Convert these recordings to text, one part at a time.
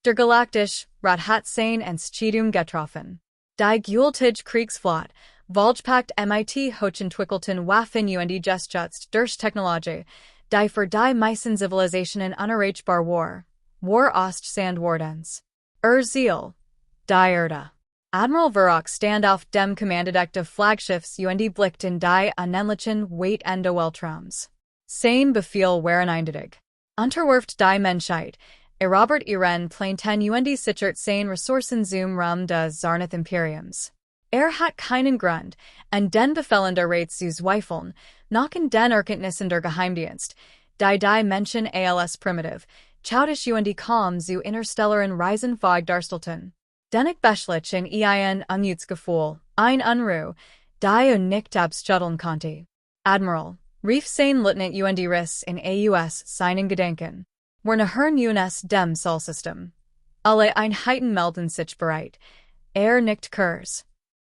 Der galaktisch, Rat hat sein Entscheidung getroffen. Die gültige Kriegsflotte, Volgepakt mit hochentwickelten Waffen und gestützt durch Technologie, die für die meisten Zivilisationen unerreichbar war. War Ost-Sandwardens. Ziel. Die Erde. Admiral Verrock stand auf dem Kommandodeck des Flaggschiffs und blickt in die unendlichen Weiten des Weltraums. Sein Befehl waren eindeutig. Unterwerft die Menschheit, Robert ihren Planeten und sichert sein Ressourcen zum Raum des Zarnath Imperiums. Hat keinen Grund, an den Befehlen der Rat zu zweifeln, noch in den Erkenntnissen der Geheimdienst, die Menschen als primitiv, chaotisch und kaum zu interstellaren Reisen fähig darstellten. Dennoch beschlich in ein Unmutsgefühl, ein Unruhe, die nicht abschütteln konnte. Admiral, rief sein Lieutenant und Riss in aus seinen Gedenken. Wir nähern uns dem Solsystem. Alle Einheiten melden sich bereit. Nicht Kurs.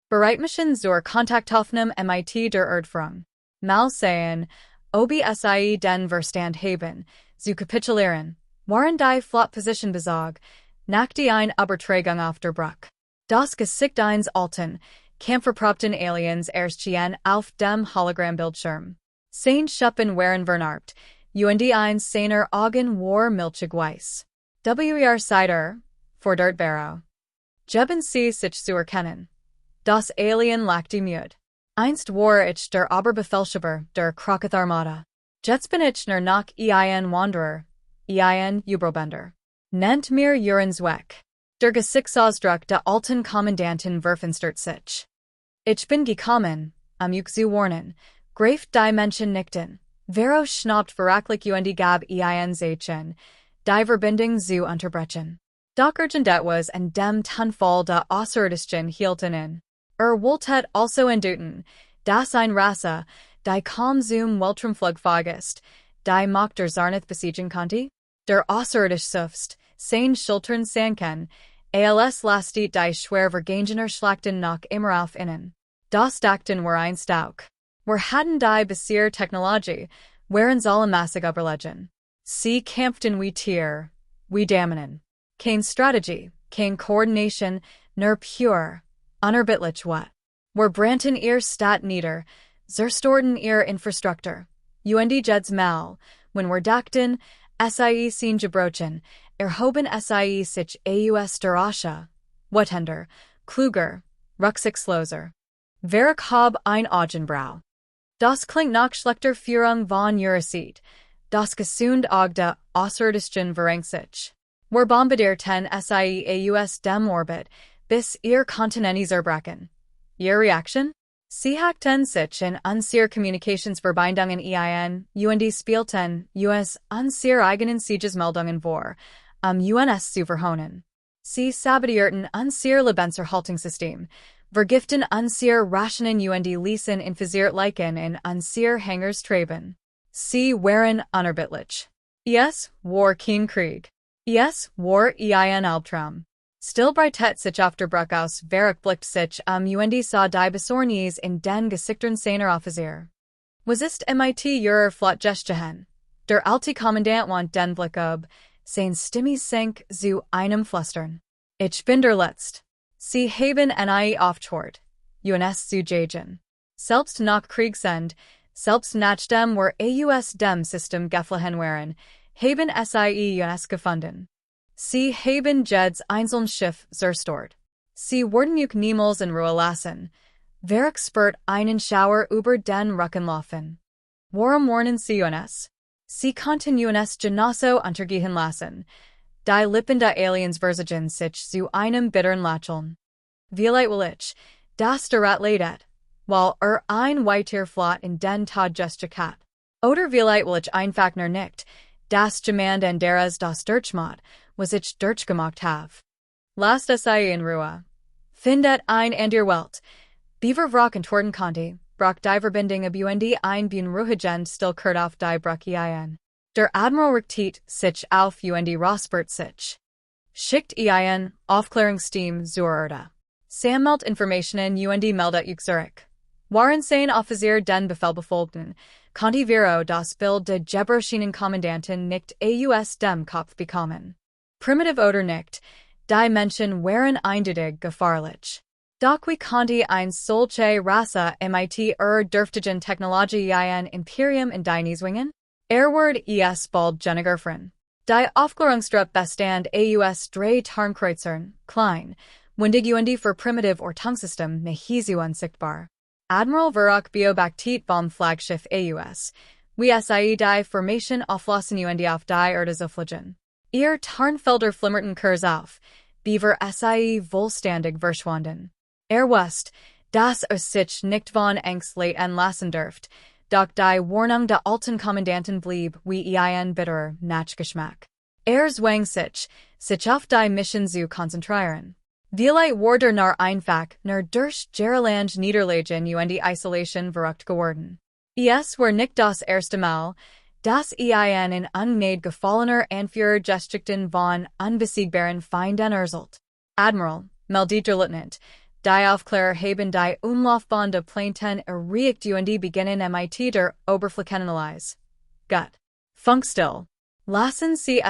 Bereitmischen zur Kontaktaufnahme mit der Erdfrung. Mal sehen, ob sie den Verstand haben, zu kapitulieren, waren die Flottposition besog, nach die Übertragung auf der Brücke. Das Gesicht eines alten, kampfverprobten Aliens erschien auf dem Hologrammbildschirm. Sein Schuppen waren vernarbt, und eins seiner Augen war milchig weiß. Cider, fordert Barrow. Geben sie sich zu erkennen. Das Alien lachte müde. Einst war ich der Oberbefehlshaber der Krokoth-Armada. Jetzt bin ich nur noch ein Wanderer, ein Übrobender. Nennt mir Ihren Zweck. Der Gesichtsausdruck der alten Kommandantin verfinstert sich. Ich bin gekommen, euch zu warnen, Greift die Menschen nickten. Vero schnappt verracklich und gab ein Zeichen, die Verbindung zu unterbrechen. Doch urgent was an dem Tonfall der Außerirdischen hielten in. Wollte also enduten, dass ein Rasse, die kaum zum Weltraumflug fähig ist, die Macht der Zarnath besiegen konnte? Der Außerirdisch Sufst, sein Schultern sanken, als lastet die schwer vergangener Schlachten noch immer auf innen. Das dachten wir einst auch. Wir hatten die bisher Technologie, waren alle massig überlegen. Sie kämpften wie Tier, wie Dämonen. Kein Strategie, kein Koordination, nur pure, unerbittlich what. Wir brannten ihr Stadt nieder, zerstorten ihr Infrastruktur. Und jeds Mal, wenn wir dachten, sie sind gebrochen, erhoben sie sich aus der Asche. Wetender, kluger, rücksichtsloser. Wer hab ein Augenbrau. Das klingt nach schlechter Führung von ihrer Seite. Das gesund Auge der Außerirdischen verrenkt sich. Wir bombardierten sie aus dem Orbit, bis ihr Kontinente zerbrechen. Ihre Reaktion? Sie hackten sich in unsere Kommunikationsverbindungen ein, und spielten uns unsere eigenen Siegesmeldungen vor, uns zu verhohnen. Sie sabotierten unser Lebenserhaltungssystem, vergiften unsere Rationen und ließen infiziert Leichen in unsere Hangars treiben. Sie waren unerbittlich. Es war kein Krieg. Es war ein Albtraum. Still breitet sich auf der Brücke aus, Verrock blickt sich und sah die Besorgnis in den Gesichtern seiner Offizier. Was ist mit ihrer Flottgestehen? Der alte Kommandant want den Blick ob, sein Stimme sank zu einem Flüstern. Ich bin der Letzt. Sie haben nie aufgehört, uns zu jagen. Selbst nach Kriegsend, selbst nachdem wir aus dem System geflohen waren, haben sie uns gefunden. Sie haben jedes einzelne Schiff zerstört. Sie wurden euch niemals in Ruhe lassen. Verrock spürt einen Schauer über den Rücken laufen. Warum warnen sie uns? Sie konnten uns genauso untergehen lassen. Die Lippen der Aliens versagen sich zu einem bitteren Lächeln. Vielleicht will ich, dass der Rat leidet, weil ein weiter Flot in den Tod gesteckt hat. Oder vielleicht will ich einfach nur nicht, dass jemand anderes das durchmacht, was ich durchgemacht habe. Lasst sie in Ruhe. Findet ein der Welt. Beaver Vrock und Torten konnte, brach die Verbindung ab und ein bien ruhigend still kurt auf die Brücke ein. Der Admiral richtet sich auf und Rospert sich. Schickt ein Aufklärungsteam zur Erde. Sammelt Informationen und meldet euch zurück. Waren sein Offizier den Befehl befolgten, konnte Vero das Bild der Gebrochenen Kommandantin nicht aus dem Kopf bekommen. Primitive oder nicht, die Menschen waren eindeutig gefahrlich. Doch wie konnte ein solche Rasse mit dürftigen Technologie ein Imperium in die Nieswingen? Ward bald Jennigerfrin. Die Aufklärungsgruppe bestand aus 3 Tarnkreuzern, klein, windig für Primitive Ortungssystem Mehizu unsichtbar. Admiral Verok Beobachtet vom Flaggschiff aus. Wie sie die Formation auflassen auf die Erde zufliegen. Ihr Tarnfelder flimmerten Kurs auf, beaver sie wohlstandig verschwanden. Wust, das sich nicht von Angst leiten lassen dürft, doch die Warnung der alten Kommandanten blieb wie ein bitterer Nachgeschmack. Zwang sich auf die Mission zu konzentrieren. Viele wurde nach einfach nur durch Gerland Niederlagen die Isolation verrückt geworden. Es war nicht das erste Mal, dass in ungnade gefallener Anführer Geschichten von unbesiegbaren Feinden erzählt. Admiral, meldet der Lieutenant, die Aufklärer haben die Umlaufbahn der Planeten erreicht beginnen mit der Oberflächenanalyse. Gut. Funkstill. Lassen Sie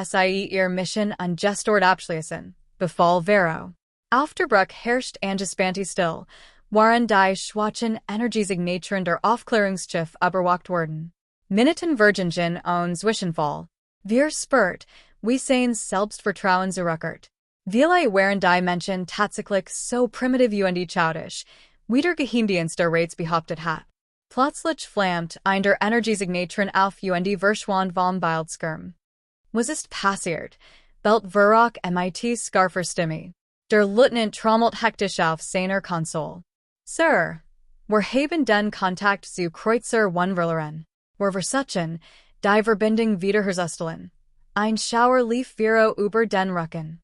ihr Mission ungestört abschließen, befahl Vero. Auf der Brücke herrscht angespannte Still, waren die schwachen Energiesignaturen der Aufklärungsschiff überwacht worden. Minuten Virgingen und Zwischenfall. Wir spürt, wie sein Selbstvertrauen zurückkehrt. Viele waren die Menschen tatsächlich so primitiv childisch, wie der Geheimdienst der Rates behauptet hat. Plötzlich flammt ein der Energiesignaturen auf verschwand vom Bildschirm. Was ist passiert? Belt Verok mit scharfer Stimme. Der Lieutenant trommelt hektisch auf seiner Konsole. Sir, wir haben den Kontakt zu Kreuzer Unverloren. Wir versuchen, die Verbindung wiederherzustellen. Ein Schauer lief Vero über den Rücken.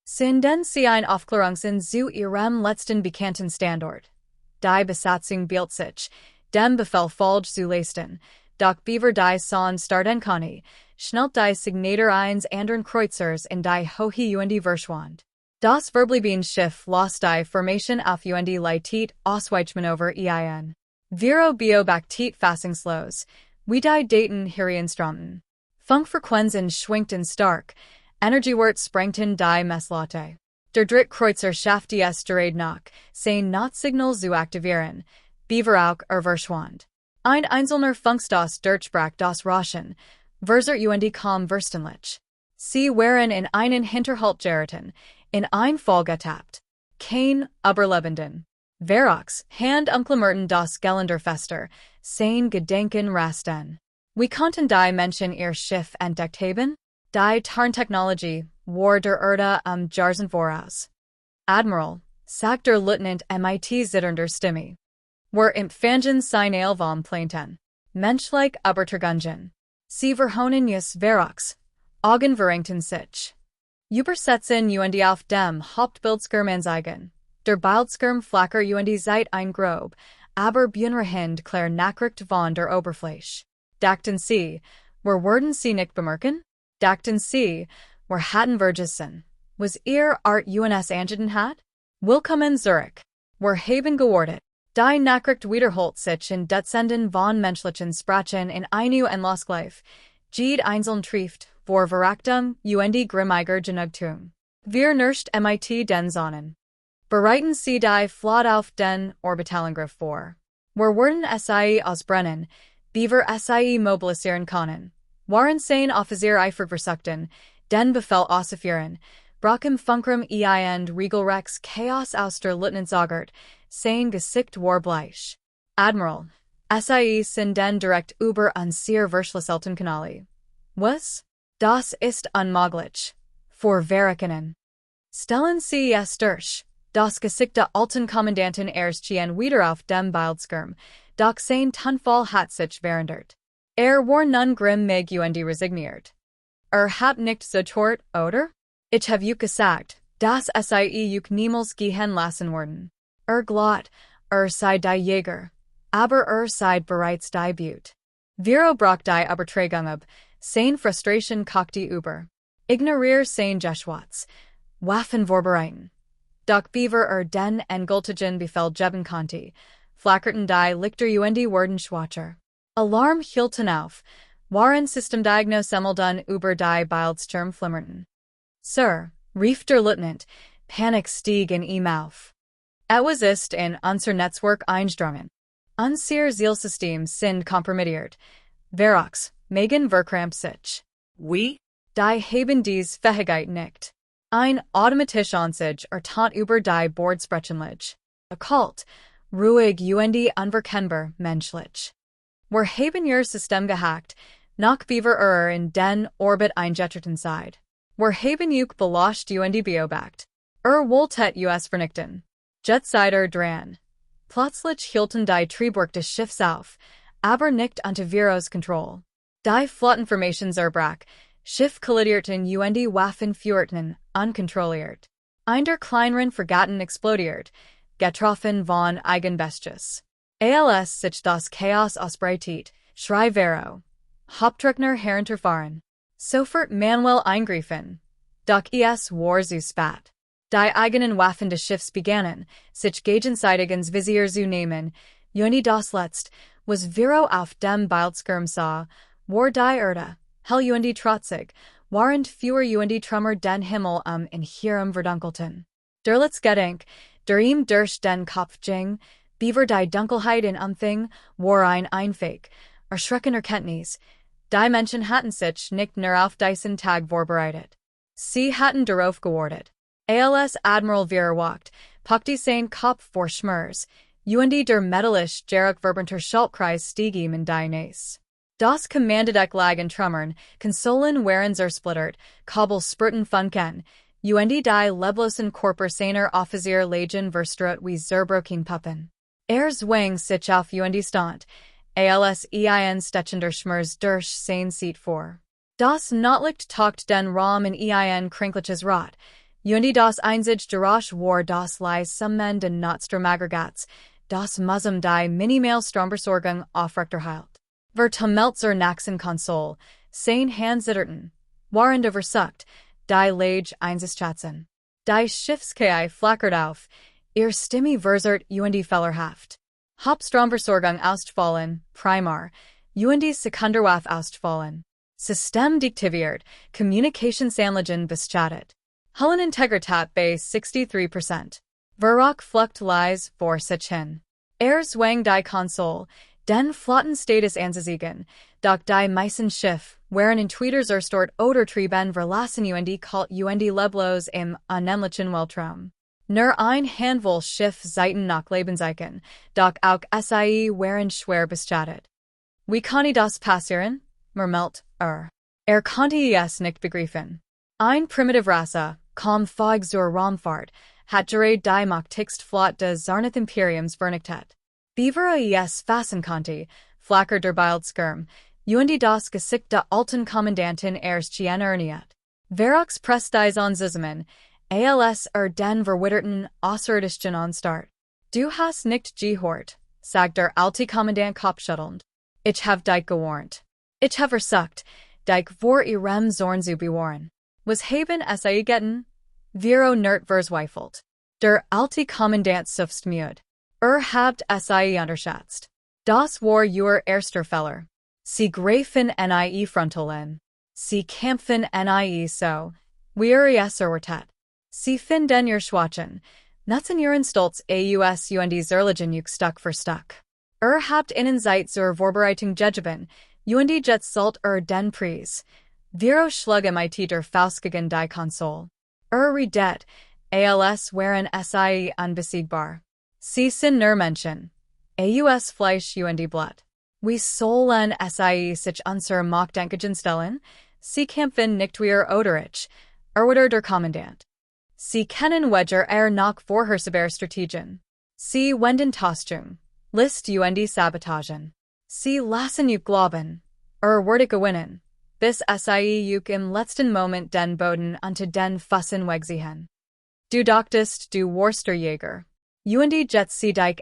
Sind Sie ein Aufklärungsin zu Ihrem letzten bekannten Standort? Die Besatzung behielt sich, dem Befehl falsch zu leisten, doch Beaver die Son starten konnte, schnellt die Signator eines anderen Kreuzers in die Hohe verschwand. Das verbliebene Schiff las die Formation auf Leitet Ausweichmanöver ein. Vero beobachtet fassungslos, wie die Daten herinströmten. Funkfrequenzen schwankten stark, Energiewert sprengten die Messlatte. Der Drittkreuzer schaffte es gerade noch, sein Notsignal zu aktivieren, Beaver auch verschwand. Ein einzelner Funkstoß durchbrach das Rauschen, verzert kaum verständlich. Sie waren in einen Hinterhalt geraten, in ein Fall getappt. Kein Überlebenden. Veroks Hand umklammerten das Geländer fester, sein Gedenken rasten. Wie konnten die Menschen ihr Schiff entdeckt haben? Die Tarntechnologie war der Erde Jahrzehnten voraus. Admiral, sagt der Lieutenant mit zitternder Stimme. Wir empfangen Signal vom Planeten. Menschlich Übertragungen. Sie verhonen Veroks. Augen verengten sich. Übersetzen auf dem Hauptbildschirm anzeigen. Der Bildschirm flacker seit ein Grob, aber bunrehend klar Nachricht von der Oberfläche. Dachten Sie, wir würden Sie nicht bemerken? Dachten Sie, wir hatten vergessen, was Ihr Art UNS angegeben hat? Willkommen zurück. Wir haben gewartet. Die Nachricht wiederholt sich in Dutzenden von menschlichen Sprachen in eine Endlosgleich. Jede einzeln trifft, vor Verachtung, grimmiger Genugtuung. Wir nicht mit den Sonnen. Bereiten Sie die Flotte auf den Orbitalangriff vor. Wir werden sie ausbrennen, Beaver sie mobilisieren können. Waren sein Offizier eifrig versuchten, den Befehl auszuführen, brauchen Funkram regelrechts Chaos aus der Lieutenant sagert, sein Gesicht war bleich. Admiral, sie sind den direkt über unsere Verschlüsselten Kanale. Was? Das ist unmöglich. Verwerken. Stellen Sie es durch. Das Gesicht der alten Kommandantin erschien wieder auf dem Bildschirm, doch sein Tonfall hat sich verändert. War nun grimmig resigniert. Hat nicht sofort, oder? Ich habe euch gesagt, dass sie euch niemals gehen lassen werden. Glott, seid die Jäger, aber seid bereits die Beut. Vero brach die Übertragung ab, sein Frustration kochte über. Ignorier sein Jeschwatz. Waffen vorbereiten. Doch Beaver den endgültigen Befehl geben konnte, flackerten die Lichter werden schwacher. Alarm hielten auf, waren Systemdiagnosemelden über die Bildschirm flimmerten. Sir, rief der Lieutenant, Panik stieg in ihm auf. Was ist in unser Netzwerk eingedrang. Unser Zielsystem sind kompromittiert. Verox, Megan verkrampt sich. Oui? Die haben dies Fähigkeit nicht. Ein automatisch Ansage tant über die Bordsprechenlich. Occult, ruhig und unverkennbar menschlich. Wir haben ihr System gehackt, nach beaver in den Orbit eingetreten seid. Wir haben euch beloscht und beobachtet. Wolltet us vernichten. Jetsider dran. Plötzlich hielten die Triebwerke des Schiffs auf, aber nicht unter Veros Kontrolle. Die Flottenformations brach, Schiff kollidierten und Waffen führten, unkontrolliert. Der kleineren Fregatten explodiert, getroffen von Eigenbestes. Als sich das Chaos ausbreitet, schrie Vero. Hauptreckner herunterfahren. Sofort manuell eingreifen. Doch es war zu spät. Die eigenen Waffen des Schiffs begannen, sich gegenseitigens Visier zu nehmen, und das letzt, was Vero auf dem Bildschirm sah, war die Erde, hell und trotzig, warend fewer und Trümmer den Himmel in ihrem verdunkelten. Der Gedenk, der ihm durch den Kopf ging, beaver die Dunkelheit in Umfing, war ein Einfake, erschreckender Kenntnis. Die Menschen hatten sich nicht nur auf diesen Tag vorbereitet. Sie hatten darauf gewartet. Als Admiral Vera walked, packte sein Kopf vor Schmerz, und der metallisch Jarek verbenter Schaltkreis stieg ihm in die Näs. Das Kommandodeck lag in Trümmern, Konsolen waren zersplittert, Kabel sprühten funken, und die leblosen Körper seiner Offizier lagen verstrut wie zerbrochene Puppen. Zwang sich auf und stand, als stechender Schmerz durch sein Seat vor. Das Notlicht taugt den Raum in kränkliches Rot, und das einzig Geräusch war das leis Summen den Notstromagregats, das Mussum die minimal Stromversorgung aufrechterhält. Tumult zur Naxen Konsole, sein Hand zitterten, waren versucht, die Lage einzuschätzen. Die Schiffskei flackert auf, ihr Stimme verzert und fellerhaft. Hauptstromversorgung ausfallen, primar, und Sekunderwaff ausfallen. System deaktiviert, Kommunikationsanlagen beschattet. Hullenintegritat bei 63%. Verrock flucht leis vor sich hin. Zwang die Konsole, den Flottenstatus anzuziehen, doch die meisten Schiff, waren in Tweeters stort oder Trieben verlassen und kalt und leblos im unendlichen Weltraum. Nur ein Handvoll Schiff seiten nach Lebenszeichen, doch auch SIE waren schwer bestattet. Wie kann das passieren? Murmelt konnte es nicht begreifen. Ein primitive Rasse, kaum fähig zur Raumfahrt, hat gerade die machtigste Flotte des Zarneth Imperiums vernichtet. Beaver es fassen konnte, flacker der Bildschirm, und das Gesicht der alten Kommandantin erniert. Verox presst dies an zusammen, als den verwitterten Außerirdischen an Start. Du hast nicht gehört, sagt der alte Kommandant kopfschüttelnd. Ich hab dich gewarnt. Ich hab versucht, dich vor ihrem Zorn zu bewahren. Was haben sie getan? Vero nicht verzweifelt. Der alte Kommandant suffst müde. Habt sie unterschätzt. Das war ihr erster Fehler. Sie greifen nie frontal. Sie kämpfen nie so, wie es erwartet. Sie finden ihr Schwachen, nutzen ihren Stolz aus und zerlegen euch Stück für Stück. Habt ihnen Zeit zur Vorbereitung gegeben, und jetzt sollt den Preis. Vero schlug mit der Faust gegen die Konsole. Redet, als waren sie unbesiegbar. Sie sind nur Menschen. Aus Fleisch und Blut. Wie sollen sie sich unser Machtdenken stellen? Sie kämpfen nicht wie Oderich, oder der Kommandant. Sie kennen Wedger nach vorhersehbar Strategien. Sie wenden Tastung, List und Sabotagen. Sie lassen euch glauben, werdet gewinnen, bis sie euch im letzten Moment den Boden unter den Füßen wegziehen. Du dachtest, du warst der Jäger. Und jetzt sie dich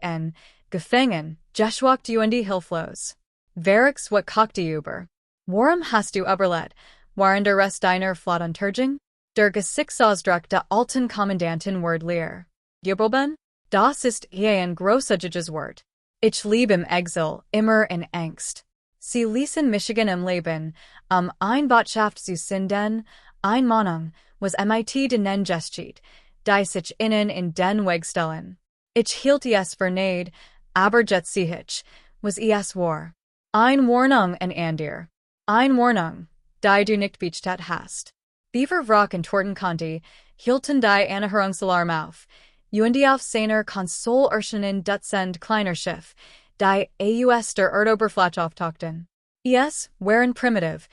gefangen, geschwackt und hilflos. Verix wat kochte über. Warum hast du überlebt, waren der Rest deiner Flottenturgung? Der Gesichtsausdruck der alten Kommandantin ward leer. Jubelben? Das ist ein großartiges Wort. Ich lebe im Exil, immer in Angst. Sie ließen Michigan im Leben, ein Botschaft zu senden, Ein Meinung, was MIT den Gestcht, die sich innen in den Weg stellen. Ich hielt es für nade, aber jetzt sehe ich, was es war. Ein Warnung en Andir. Ein Warnung, die du nicht beachtet hast. Beaver Vrock und Torten Conti, hielten die Anhörungsalarm auf, und auf seiner Konsole erscheinen Dutzend kleiner Schiff, die aus der Erdoberfläche auftauchten. Es waren primitiv,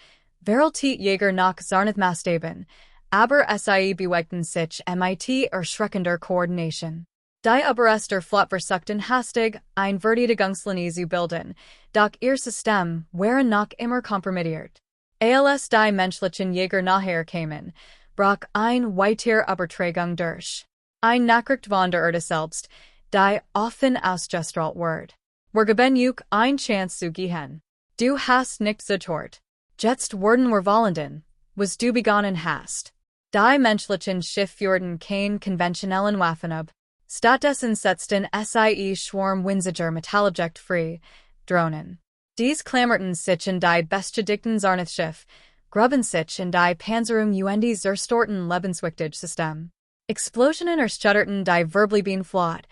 Veraltet Jäger nach Zarnethmaßstäben, aber sie bewegten sich mit erschreckender Koordination. Die Oberester Flott versuchten hastig, ein Verteidigungslinie zu bilden, doch ihr System waren noch immer kompromittiert. Als die menschlichen Jäger nachher kamen, brach ein weitere Übertragung durch. Ein Nachricht von der Erde selbst, die offen ausgestrahlt wird. Wir geben euch ein Chance zu gehen. Du hast nicht zertort. Jetzt werden wir wollenden, was du begonnen hast. Die menschlichen Schiff führten kein konventionellen Waffen ab. Stattdessen setzten sie Schwarm winziger Metallobjekt frei, Drohnen. Dies klammerten sich in die beschädigten Zarnethschiff, gruben sich in die Panzerung und zerstorten Lebenswichtig System. Explosionen erschütterten die Verblieben Flot,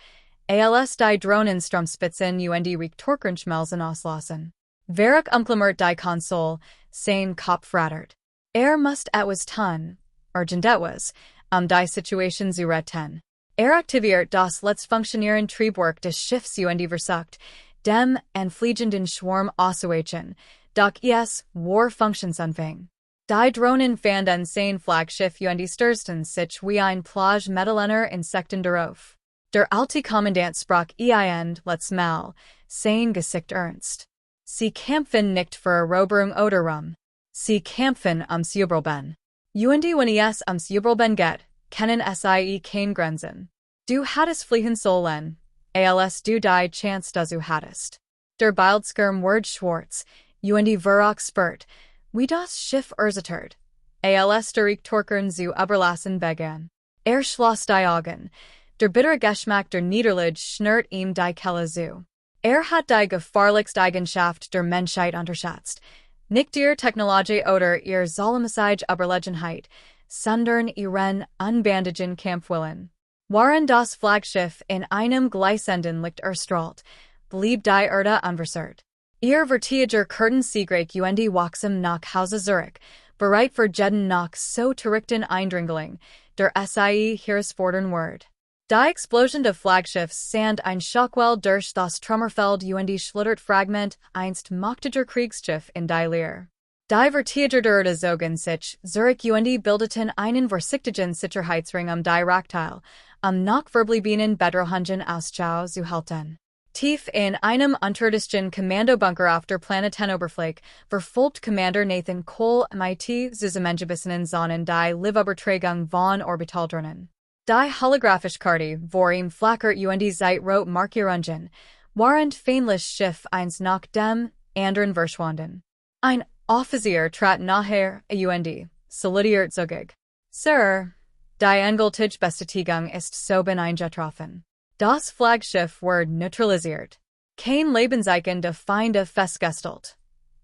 als die Drohnen Stromspitzen und Reaktorkernschmelzen auslassen. Verek umklammert die Konsole, sein Kopf rattert. Musst etwas tun, urgent etwas, die Situation zu retten. Aktiviert das letzte Funktionieren Triebwerk des Schiffs und versucht, dem entfliegenden Schwarm auszuweichen, doch es war Funktionsanfang. Die Drohnen fanden sein Flaggschiff und stürzten sich wie ein Plage metallener Insekten darauf. Der alte Kommandant sprach letztes Mal, sein Gesicht ernst. Sie kämpfen nicht für Eroberung oder Ruhm. Sie kämpfen Überleben. Und wenn es Überleben geht, kennen sie keine Grenzen. Du hattest fliehen sollen, als du die Chance dazu hattest. Der Bildschirm wurde schwarz, und Verrock spürt, wie das Schiff erzittert, als der Reaktorkern zu überlassen begann. Schloss die Augen, der bittere Geschmack der Niederlage schnürt ihm die Kehle zu. Hat die gefahrlichste Eigenschaft der Menschheit unterschätzt, nicht ihr Technologie oder ihr Solomesige Überlegenheit, sondern ihren unbandigen Kampfwillen. Waren das Flaggschiff in einem gleißenden Licht erstrahlt, blieb die Erde unversehrt. Ihr vertiger Curtin Siegreich und wachsam nach Hause Zurich, bereit für jeden nach so terrichten Eindringling, der sie herausfordern wird. Die Explosion des Flaggschiffs sand ein Schockwell durch das Trümmerfeld und schlittert Fragment einst machtiger Kriegsschiff in die Leere. Die Vertiger der Erde zogen sich, Zurich und bildeten einen vorsichtigen Sicherheitsring die Rakteil, nach verbliebenen Bedrohungen Ausschau zu halten. Tief in einem unterirdischen Kommandobunker auf der Planetenoberfläche verfolgt Commander Nathan Cole MIT zusammengebissenen Zonen die Liveübertragung von Orbitaldrohnen. Die holographische Karte, vor ihm flackert und Zeitrot Markierungen, waren feindlich Schiff eins nach dem anderen verschwunden. Ein Offizier trat nachher und salutiert zugig. Sir, die endgültige Bestätigung ist soeben eingetroffen. Das Flaggschiff wurde neutralisiert. Kein Lebenszeichen der Feinde festgestellt.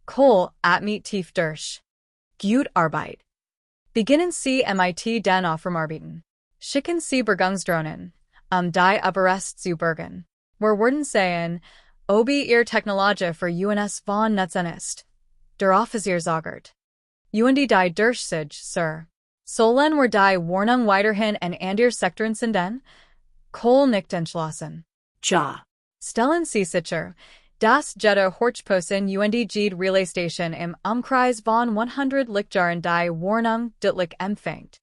Cole atmet tief durch. Gut Arbeit. Beginnen Sie mit den Aufräumarbeiten. Schicken Sie Bergungsdrohnen, die Überreste zu bergen. Wir werden sehen, ob ihr Technologie für uns von Nutzen ist. Der Offizier sagert. Und die durch sich, Sir. Sollen wir die Warnung weiterhin in andere Sektoren senden? Cole nickt entschlossen. Ja. Stellen Sie sicher, dass jede Horchposten und jede Relaystation im Umkreis von 100 Lichtjahren die Warnung deutlich empfängt.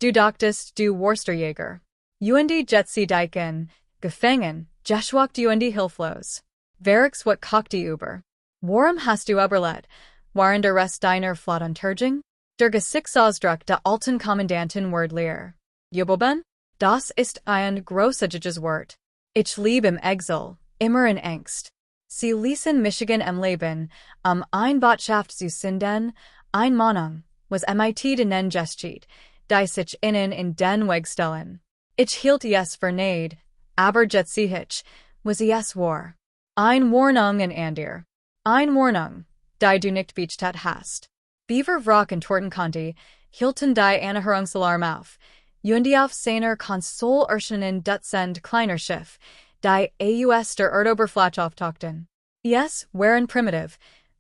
Du dachtest, du Wursterjäger. Und Jetsi Diken, gefangen, geschwackt und hilflos. Verix wat kocht über. Warum hast du überlebt? Waren der Rest deiner Flottenturging? Der Gesichtsausdruck der alten Kommandantin ward leer. Jubelben? Das ist ein großartiges Wort. Ich lieb im Exil, immer in Angst. Sie ließen Michigan im Leben, ein Botschaft zu senden, ein Mahnung, was mit den Gestcht, die sich innen in den Weg stellen. Ich hielt es für nade, aber jetzt sehe ich, was es war. Ein Warnung en Andir. Ein Warnung, die du nicht beachtet hast. Beaver Vrock und Torten Conti, hielten die Anahörungsalarm auf. Und auf seiner Konsole erschienen Dutzend kleiner Schiff, die aus der Erdoberfläche auftauchten. Es waren primitiv,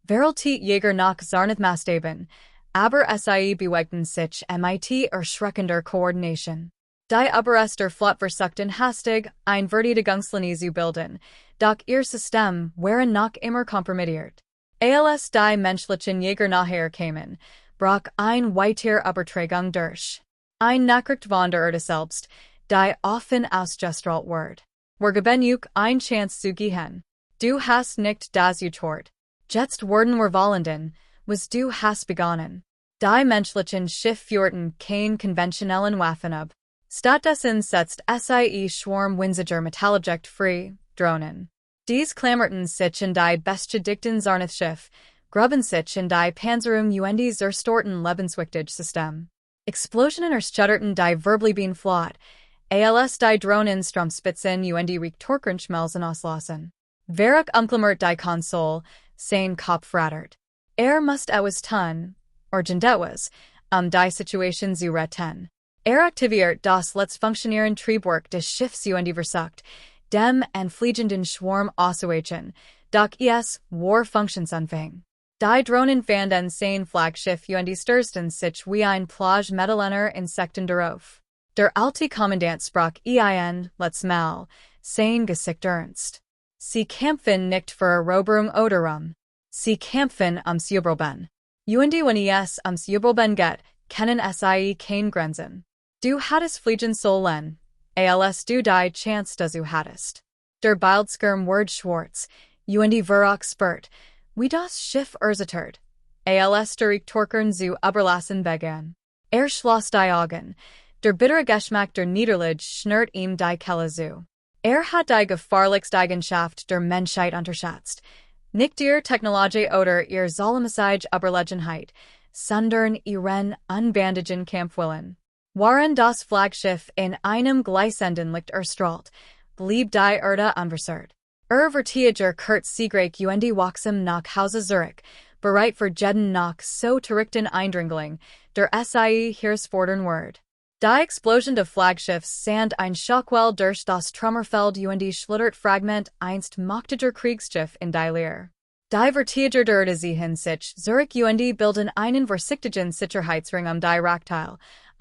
veraltet Jäger nach Zarnith-Maßstäben, aber sie bewegten sich mit erschreckender Koordination. Die Oberst der Flotte versuchten hastig, ein Verteidigungslinie zu bilden, doch ihr System waren noch immer kompromittiert. Als die menschlichen Jäger nachher kamen, brach ein weiter Übertragung durch. Ein Nachricht von der Erde selbst, die offen ausgestrahlt wird. Wir geben euch ein Chance zu gehen. Du hast nicht das getort. Jetzt werden wir wollenden, was du hast begonnen. Die menschlichen Schiff führten kein konventionellen Waffen ab. Stattdessen setzt Schwarm winziger Metallobjekt frei, Drohnen. Dies klammerten sich in die beschädigten Zarnith-Schiff, gruben sich in die Panzerung und zerstorten Lebenswichtig System. Explosionen erschütterten die Verblieben Flotte, als die Drohnen Stromspitzen und Reaktorenschmelzen auslassen. Verach umklammert die Konsole, sein Kopf rattert. Musst etwas tun, urgent etwas, die Situation zu retten. Aktiviert das letzt funktionieren Triebwerk des Schiffs und versucht, dem entfliegenden Schwarm auszuweichen, doch es war Funktionsanfang. Die Drohnen fanden sein Flaggschiff und stürzten sich wie ein Plage metallener Insekten darauf. Der alte Kommandant sprach letztes Mal, sein Gesicht ernst. Sie kämpfen nicht für Eroberung oder Ruhm. Sie kämpfen ums Überleben. Und wenn es ums Überleben geht, kennen sie keine Grenzen. Du hattest fliegen sollen, als du die Chance dazu hattest. Der Bildschirm wurde schwarz, und war spurt, wie das Schiff erzittert, als der Reaktoren zu überlassen begann. Schloss die Augen, der bittere Geschmack der Niederlage schnürt ihm die Kehle zu. Hat die gefahrlichste Eigenschaft der Menschheit unterschätzt, nicht ihr Technologie oder ihr Solomesige Überlegenheit, sondern ihren unbandigen Kampfwillen. Waren das Flaggschiff in einem gleißenden Licht erstrahlt, blieb die Erde unversehrt. Vertiger Kurt Siegreich und Waxim nach Hause Zurich, bereit für jeden nach so verrückten Eindringling, der herausfordern wird. Die Explosion des Flaggschiffs sand ein Schockwell durch das Trümmerfeld und schlittert Fragment einst machtiger Kriegsschiff in die Leere. Die Vertiger der Erde sehen sich Zurich und bilden einen vorsichtigen Sicherheitsring die Rakteil,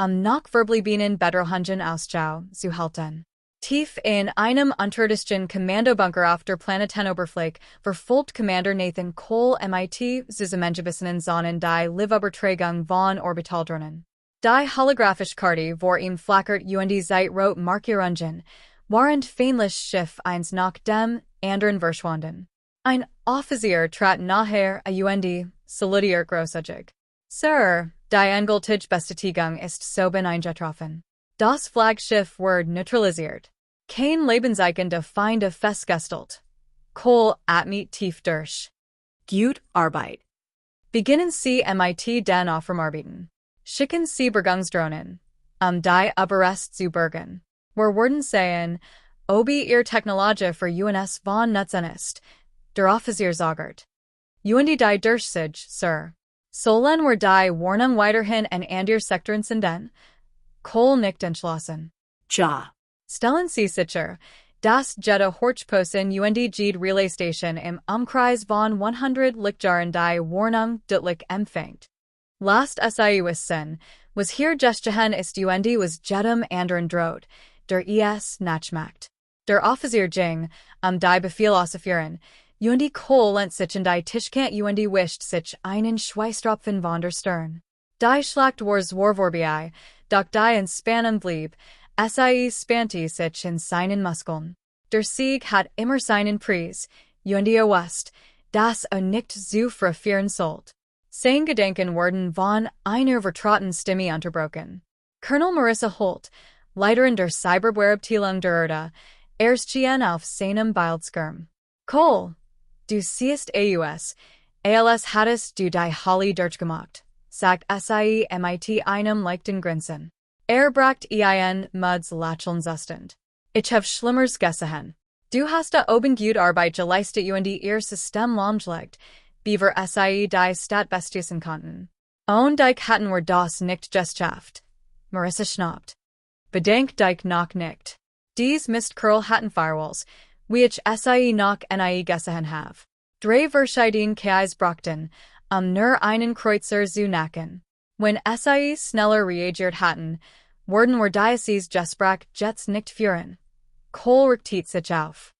noch verbliebenen Bedrohungen Ausschau zu halten. Tief in einem unterirdischen Kommandobunker auf der Planetenoberfläche verfolgt Commander Nathan Cole MIT Zusammengebissen Zonen die Liveübertragung von Orbitaldrohnen. Die holographische Karte vor ihm flackert und Zeitrot Markierungen, während feindliches Schiff eins nach dem anderen verschwanden. Ein Offizier trat nachher und salutiert großzügig. Sir, die endgültige Bestätigung ist soeben eingetroffen. Das Flaggschiff wurde neutralisiert. Kein Lebenszeichen der Feinde festgestellt. Cole atmet tief durch. Gut Arbeit. Beginnen Sie mit den Aufräumarbeiten. Schicken Sie Bergungsdrohnen, die Überreste zu bergen. Wir würden sehen, ob ihr Technologie für uns von Nutzen ist. Der Offizier sagert. Und die Durchsicht, Sir. Sollen wir die Warnung weiterhin in andere Sektoren senden? Cole nickt entschlossen. Ja. Stellen Sie sicher, dass jede Horchposten und jede Relaystation im Umkreis von 100 Lichtjahren die Warnung deutlich empfängt. Last wissen, was hier gestehen ist und was jedem anderen droht, der nachmacht. Der Offizier ging, die Befehl auszuführen, und Cole lehnt sich in die Tischkant und wischt sich einen Schweißtropfen von der Stirn. Die Schlacht war vorbei, doch die in Spannung blieb, spannte sich in seinen Muskeln. Der Sieg hat immer seinen Preis, und wusste, dass nicht zu verfehlen sollt. Sein Gedenken wurden von einer vertrauten Stimme unterbrochen. Colonel Marissa Holt, Leiterin der Cyberwehrabteilung der Erde, erschien auf seinem Bildschirm. Cole, du siehst als hattest du die Halle durchgemacht, sagt mit einem leichten Grinsen. Bracht Muds Lacheln zustend. Ich hab Schlimmers gesehen. Du hast da oben gut Arbeit geleistet und ihr System lahmgelegt, beaver die Stadt bestießen konnten. Own Dyke hatten were das nicht geschaft. Marissa schnappt. Bedenk Dyke noch nicht. Dies Mist Curl hatten Firewalls, wie ich sie noch nie gesehen have. Drei Verschieden Kais Brockton, nur einen Kreutzer zu nacken. When sie schneller reagiert hatten, wurden were Diocese Gesprach Jets nicht führen. Kohl rückt sich auf.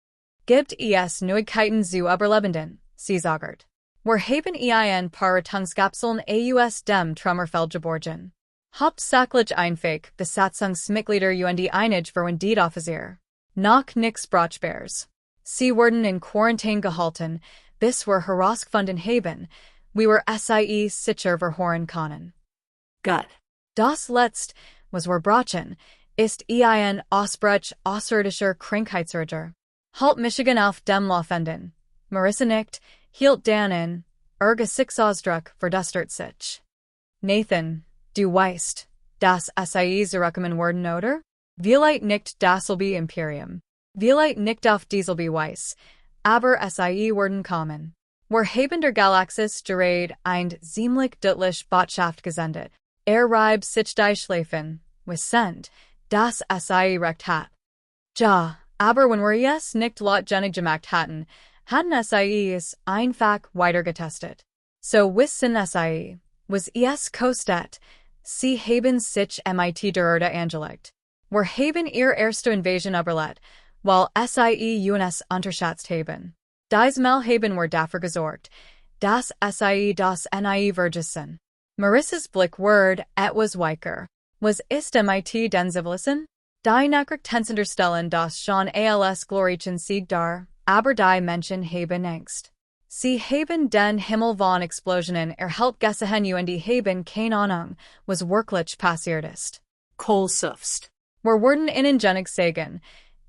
Gibt es Neuigkeiten zu Überlebenden, sie sagt. Wir haben ein paar Rettungskapseln aus dem Trümmerfeld geborgen. Hauptsächlich einfach Besatzungsmitglieder und einige Verwendetoffizier. Noch nichts Brauchbares. Sie wurden in Quarantäne gehalten, bis wir herausgefunden haben, wie wir sie sicher verhören können. Gut. Das letzte, was wir brauchen, ist ein Ausbruch außerirdischer Krankheitserreger. Halt Michigan auf dem Laufenden. Marissa nickt, hielt dann in, Gesichtsausdruck verdustert sich. Nathan, du weißt, dass sie zurückkommen werden, oder? Vielleicht nicht dasselbe Imperium. Vielleicht nicht auf dieselbe Weise, aber sie werden kommen. Wir haben der Galaxis gerade eine ziemlich deutliche Botschaft gesendet. Reibt sich die Schläfen, wissend, dass sie recht hat. Ja, aber wenn wir es nicht lautgenig gemacht hatten sie es einfach weiter getestet. So wissen sie, was es kostet, sie haben sich mit der Erde angelegt. Wir haben ihre erste Invasion überlebt, weil sie uns unterschätzt haben. Diesmal haben wir dafür gesorgt, dass sie das nie vergessen. Marissa's Blick word etwas weicher. Was ist mit den Zivilisten? Die Nachrichten stellen das schon als glorreichen Sieg dar, aber die Menschen haben Angst. Sie haben den Himmel von Explosionen erhellt gesehen und haben keine Ahnung, was wirklich passiert ist. Kohlsuffst. Wir werden ihnen genig sagen,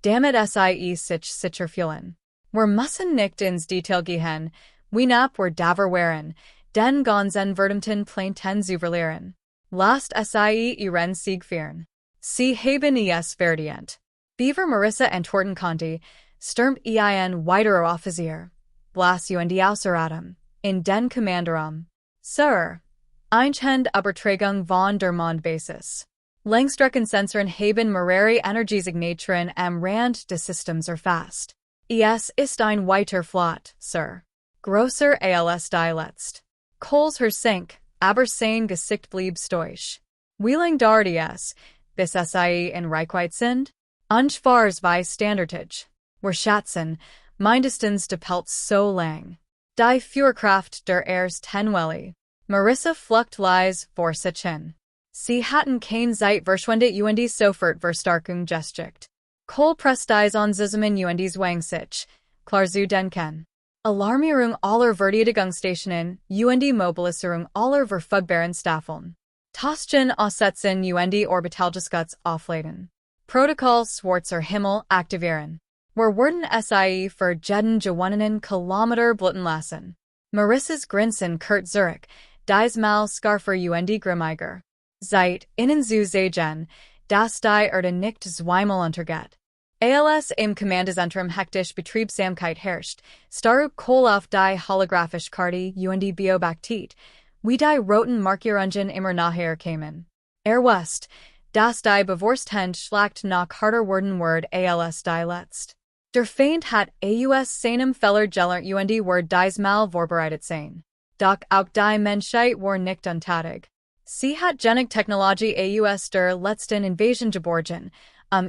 damit sie sich sicher fühlen. Wir müssen nicht ins Detail gehen, wie knapp wir daver waren, den ganzen verdammten Planeten zu verlieren. Lasst sie ihren Sieg feiern. Sie haben es verdient. Beaver Marissa antworten konnte, stürmt ein weiterer Offizier. Blas und außer in den Kommandoraum. Sir, Einhand Übertragung von der Mondbasis. Langstreckensensoren haben mehrere Energiesignaturen am Rand des Systems erfasst. Es ist ein weiter Flot, Sir. Grosser als die letzt. Kohls her Sink, aber sein Gesicht blieb stoisch. Wie lang dauert es, bis sie in Reichweite sind? Anschwars wie standartig. Wir schätzen, mindestens doppelt so lang. Die Führerkraft der ersten Welle. Marissa flucht leise vor sich hin. Sie hatten kein Zeit verschwendet und sofort Verstärkung gestickt. Kohl presst dies an zusammen und zwang sich, klar zu denken. Alarmierung aller Verteidigungsstationen und Mobilisierung aller verfügbaren Staffeln. Taschen aussetzen und Orbitalgeschuts aufladen. Protokoll Schwarzer Himmel aktivieren. Wir werden sie für jeden gewonnenen Kilometer bluten lassen. Marissa's Grinsen Kurt Zurich, diesmal Scarfer und Grimmiger. Seit innen zu sehen, dass die Erde nicht zweimal untergeht. Als im Kommandozentrum hektisch Betriebsamkeit herrscht, starb Kohl auf die holographische Karte und beobachtet, wie die roten Markierungen immer nachher kamen. Wusste, dass die Bewusstheit schlacht nach harter worden word als die letzt. Der Feind hat aus seinem Feller gelernt und word diesmal vorbereitet sein. Doch auch die Menschheit war nicht untätig. Sie hat genig Technologie aus der letzten Invasion geborgen,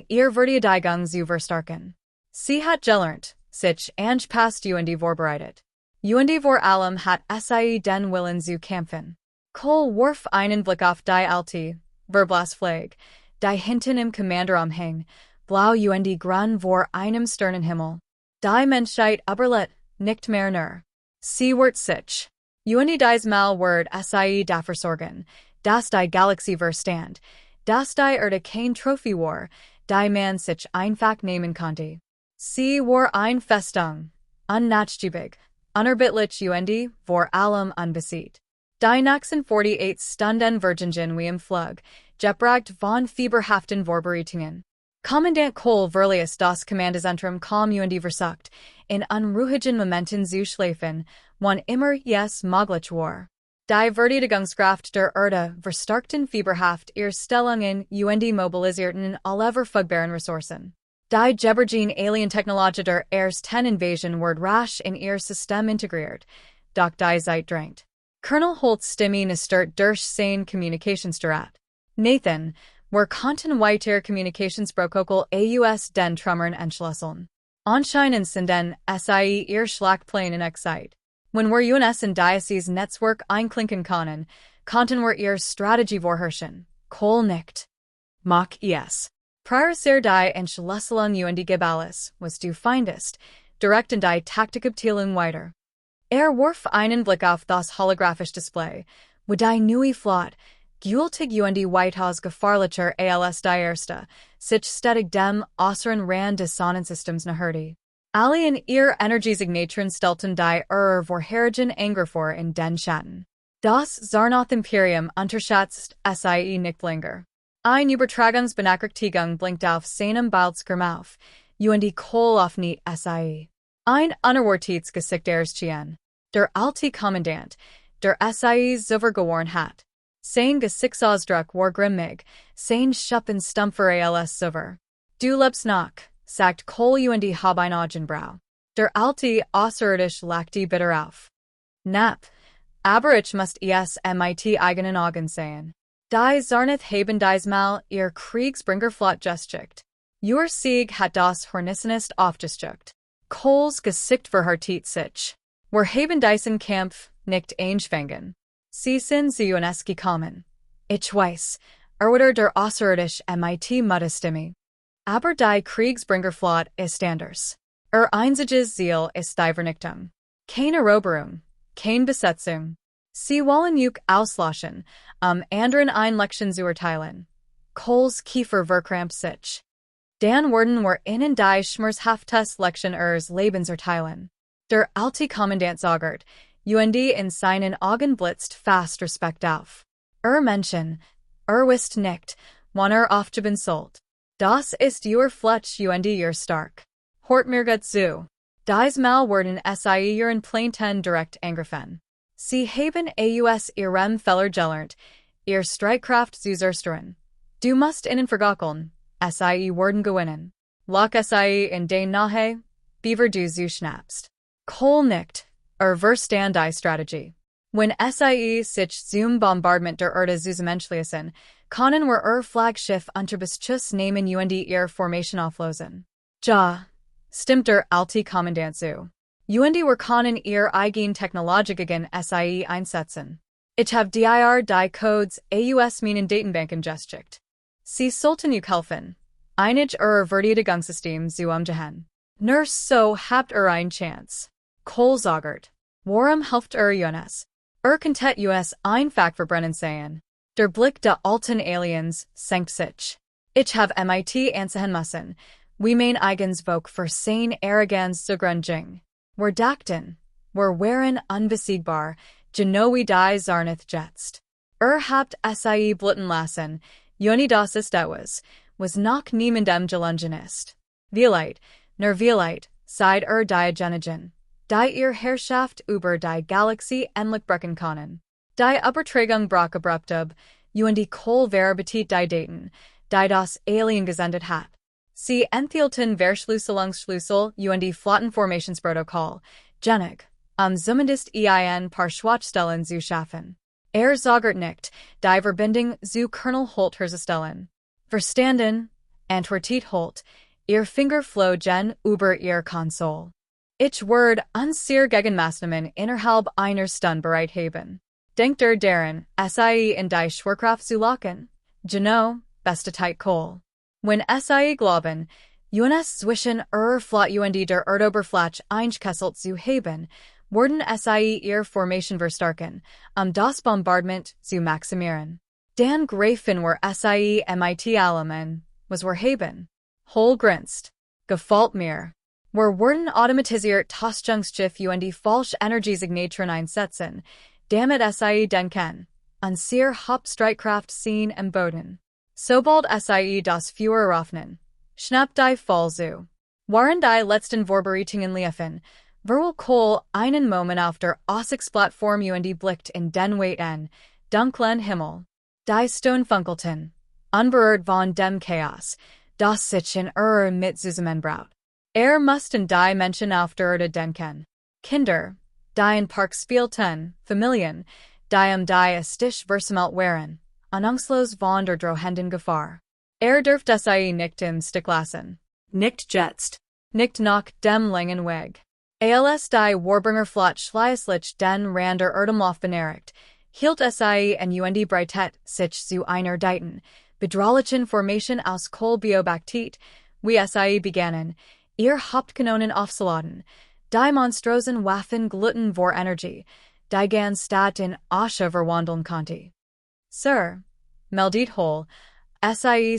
ihr Verteidigung zu verstärken. Sie hat gelernt, sich angepasst und vorbereitet. Und vor allem hat sie den Willen zu kämpfen. Kohl warf einen Blick auf die alte, Verblasflag, die hinten im Kommandoraum hing, blau und grün vor einem Sternenhimmel. Die Menschheit überlebt nicht mehr nur. Sie wird sich. Und diesmal wird sie dafür sorgen, dass die Galaxie verstand, dass die Erde kein Trophy war, die man sich einfach nehmen konnte. Sie war ein Festung, unnachgiebig, unerbittlich und vor allem unbesiegt. Die nächsten 48 Stunden Virgingen wie im Flug, gebracht von fieberhaften Vorbereitungen. Kommandant Kohl verließ das Kommandozentrum kaum und versucht, in unruhigen Momenten zu schlafen, wann immer es möglich war. Die Verteidigungskraft der Erde verstärkten Fieberhaft ihre Stellungen und mobilisierten alle verfügbaren Ressourcen. Die Gebergene Alien-Technologie der ersten Invasion ward rasch in ihr System integriert, doch die Zeit drängt. Colonel Holt's Stimme nestert durch sein Kommunikationsgerät. Nathan, were konnten weiter Kommunikationsprotokoll aus den Trümmern entschlüsseln. Anscheinend sind den SIE ihr Schlachtpläne in Excite. When wir uns in dieses Netzwerk einklinken konnten wir ihr Strategie vorherrschen. Kohl nicht. Mach es. Prior ser die Entschlüsselung und Geballis, was du findest, direkt in die Taktikabteilung weiter. Warf einen Blick auf das holographische Display, wo die neue Flot, gewaltig und weitaus gefahrlicher als die erste, sich stetig dem äußeren Rand des Sonnensystems näherte. Alle in ihr Energiesignaturen stellten die vorherigen Angriff vor in den Schatten. Das Zarnoth-Imperium unterschätzt sie nicht länger. Ein Übertragungsbenachrichtigung blinkt auf seinem Bildschirm auf, und Kohl auf nie sie. Ein unerwartetes Gesicht erschien. Der alte Kommandant, der sie souvergeworfen hat. Sein Gesichtsausdruck war grimmig, sein Schuppen stumpfer als souver. Du lebst noch, sagt Kohl und hab ein Augenbrau. Der alte Außerirdische lachte bitter auf. Nap, aber ich must es mit eigenen Augen sehen. Die Zarnoth haben diesmal ihr Kriegsbringerflot gestückt. Ihr Sieg hat das Hornissenist aufgestückt. Kohls Gesicht verhärtet sich. Wir haben diesen Kampf nicht eingefangen. Sie sind zu uns gekommen. Ich weiß, oder der Außerirdische mit Mutterstimme. Aber die Kriegsbringerflot ist anders. Einziges Ziel ist die Vernichtung. Keine Eroberung, keine Besetzung. Sie wollen juk auslöschen, anderen Einlection zu erteilen. Kohls Kiefer verkrampft sich. Dan werden wir ihnen die schmerzhaftes Lection ihres Lebens erteilen. Der alte Kommandant sagert, und in seinen Augen blitzt fast Respekt auf. Menschen, wisst nicht, wann aufgeben sollt. Das ist ihr Fletch und ihr stark. Hort mir gut zu. Diesmal werden sie ihren Planeten direkt angriffen. Sie haben aus ihrem Feller gelernt, ihr Streitkraft zu zerstörern. Du musst ihnen vergockeln, sie werden gewinnen. Lock sie in den Nahe, beaver du zu schnappst. Kohl nicht, verstand die Strategie. When sie sich zum Bombardment der Erde zusammenschließen, können wir ihr Flaggschiff unter Beschuss nehmen und ihr Formation auflösen. Ja, stimmt der alte Kommandant zu. Und wir können ihr eigen Technologien sie einsetzen. Ich habe die Codes aus meinen Datenbanken gestückt. Sie sollten euch helfen, einige Verteidigungssystem zu umgehen. Nur so habt eine Chance. Kohl sagert. Warum helft uns? Konntet us einfach verbrennen sehen. Der Blick der alten Aliens senkt sich. Ich habe mit ansehen müssen, wie mein eigens Volk für sein Arroganz zu gründen. Wir dachten, wir wären unbesiegbar, genau wie die Zarnoth jetzt. Habt sie bluten lassen, und das ist etwas, was noch niemandem gelungen ist. Vielleicht, nur vielleicht, seid die Genigen, die ihr Herrschaft über die Galaxie endlich brechen können. Die Übertragung brach abruptub, und Kohl verbetet die Daten, die das Alien gesendet hat. Sie enthielten Verschlüsselungsschlüssel und Flottenformationsprotokoll, genig, zumindest ein paar Schwachstellen zu schaffen. Sagert nicht, die Verbindung zu Colonel Holt herzustellen. Verstanden, antwortet Holt, ihr Finger flogen über ihr Konsole. Ich werde sehr gegen Maßnahmen innerhalb einer Stunde bereit haben. Denkt daran, sie in die Schwerkraft zu locken. Genau, beste Zeit Kohl. When sie glauben, uns zwischen Flot und der Erdoberfläche eingeschlüsselt zu haben, werden sie ihr Formation verstärken, das Bombardment zu maximieren. Dan Greifen wir sie mit allem, was wir haben. Hol grinst. Gefällt mir. Wir werden automatisiert Tastschiff und falsche Energiesignaturen einsetzen, damit sie denken, an sehr Hauptstreitkraft sehen im Boden. Sobald sie das Feuer eröffnen, schnappt die Fall zu. Waren die letzten Vorbereitungen liefen, Verwel Kohl einen Moment after Plattform und blickt in den Weiten, dunklen Himmel. Die Stone Funkelten. Unberührt von dem Chaos, das sich in mit zusammenbraut. Mussten die Menschen auf der Erde denken. Kinder, die in Park spielten, Familien, die die Stich versammelt waren, anungslos von der drohenden Gefahr. Dürft das nicht im Stich lassen. Nicht jetzt. Nicht nach dem langen Weg. Die Warbringer Flott schließlich den Rand der Erdumlauf benericht, hielt und Breitheit sich zu einer Deiten, bedrohlichen Formation aus Kohlbiobaktit, wie begannen, ihr Hauptkanonen aufzuladen, die monströsen Waffen gluten vor Energie, die gan Stadt in Asche verwandeln konnte. Sir, meldet Hol,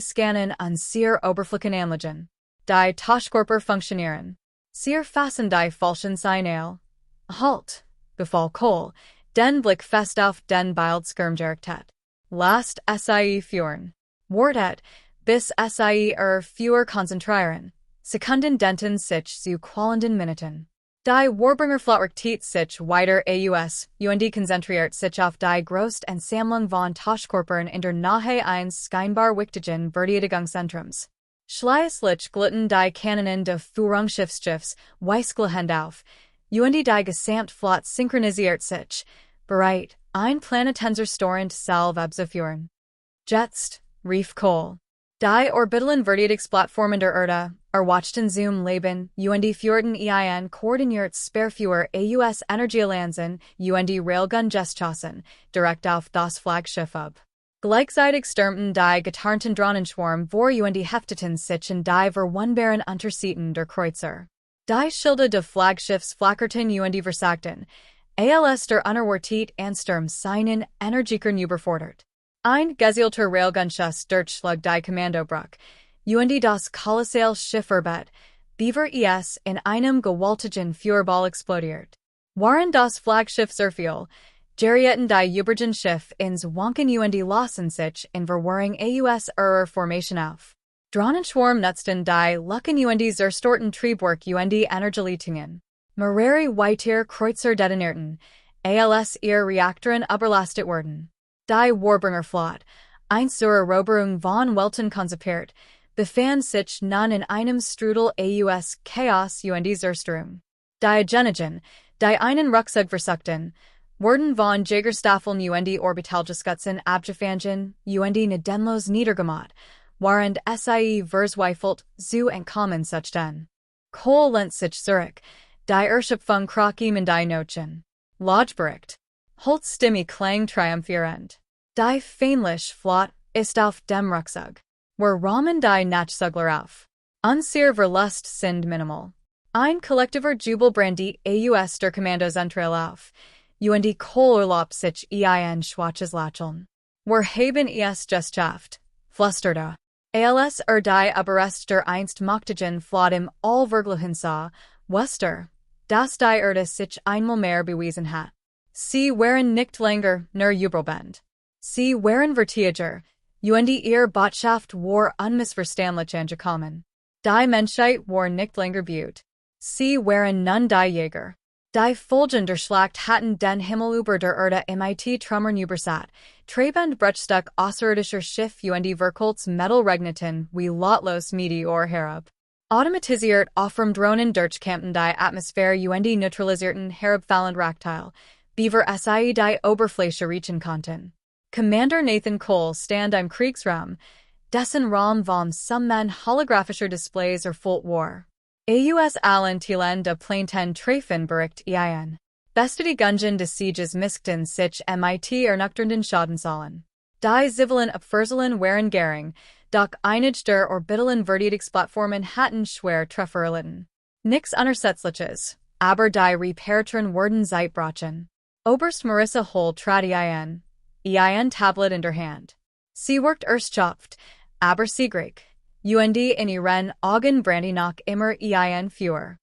scannen an sehr Oberflächen anlegen. Die Taschkörper funktionieren. Sehr fassen die falschen Signal. Halt, befahl Kohl, den Blick fest auf den Bildskirmgerichtet. Last führen. Wartet, bis führ konzentrieren. Sekunden denten sich zu qualenden Minuten. Die Warbringer Flotwerktiet sich weiter und konzentriert sich auf die Großansammlung von Taschkörpern in der Nähe eines scheinbar wichtigen Verteidigungszentrums. Schließlich glitten die Kanonen des Führungsschiffs weißglühend auf, und die Gesamtflotte synchronisiert sich, bereit, ein Planetensor-Storend Salve abzuführen. Jetzt, rief Kohl. Die orbitalen Verteidigungsplattformen der Erde, erwachten zum Leben, und führten koordiniert Sperrführer aus Energielanzen und Railgun-Geschossen, direkt auf das Flaggschiff ab. Gleichzeitig stürmten die getarnten Drohnenschwarm vor und hefteten sich in die verwundbaren Unterseiten der Kreuzer. Die Schilde des Flaggschiffs flackerten und versagten, als der Unerwartet Ansturm seinen Energiekern überfordert. Ein gezielter Railgunschuss durchschlug die Kommandobruch, und das kolossale Schifferbett, Beaver in einem gewaltigen Feuerball explodiert. Waren das Flaggschiff zerfiel, gerieten die übrigen Schiff ins Wanken und lassen sich in Verwirrung aus Formation auf. Drohnenschwarm nutzten die Lucken und zerstörten Triebwerk und Energieleitungen. Mehrere weitere Kreuzer detonierten, als ihr Reaktoren überlastet wurden. Die Warbringer Flott, einst zur Eroberung von Welten konzipiert, befand sich nun in einem Strudel aus Chaos und Zerstörung. Die Genigen, die einen Rucksack versuchten, wurden von Jägerstaffeln und Orbitalgeschossen abgefangen und nedenlos niedergemacht, während verzweifelt zu entkommen suchten. Kohl lehnt sich zurück, die Erschöpfung krach ihm in die Noten. Lodgebericht. Holt's Stimme klang triumphierend. Die feindliche Flott ist auf dem Rucksack. Wir rahmen die Nachzügler auf. Unser Verlust sind minimal. Ein kollektiver Jubel brandit aus der Kommandozentrale auf, und Kohl erlaubt sich in schwaches Lächeln. Wir haben es geschafft, flüsterte. Als die Überrest der einst mächtigen Flott im All verglichen sah, wusste, dass die Erde sich einmal mehr bewiesen hat. Sie waren nicht länger nur Jubelband. Sie waren Verteidiger, und ihr Botschaft war unmissverständlich angekommen. Die Menschheit war nicht länger Blut. Sie waren nun die Jäger. Die Folgen der Schlacht hatten den Himmel über der Erde Trümmern übersät, trebend Bruchstück außerirdischer Schiff und Verkults Metal regneten wie lotlos Meteor herab. Automatisiert aufrem Drohnen durchkämpften die Atmosphäre und neutralisierten herabfallend Raktil, beaver die Oberfläche reachen konnten. Commander Nathan Cole stand im Kriegsraum, dessen Raum von Summen holographischer Displays erfüllt war. Allen Teilen de Planeten Tiefen bericht ein. Beste Gungeon des Sieges miskten sich ernüchternden Schadenszahlen. Die zivilen Abfuhrzeln waren gering, doch einige der orbitalen Verteidigungsplattformen hatten schwer Treffer erlitten. Nix Unersetzliches, aber die Reparateuren wurden zeitbrachen. Oberst Marissa Hull trat ein Tablet in der Hand. Sie worked erstschöpft, aber siegreich, und in ihren Augen brannte noch immer ein Feuer.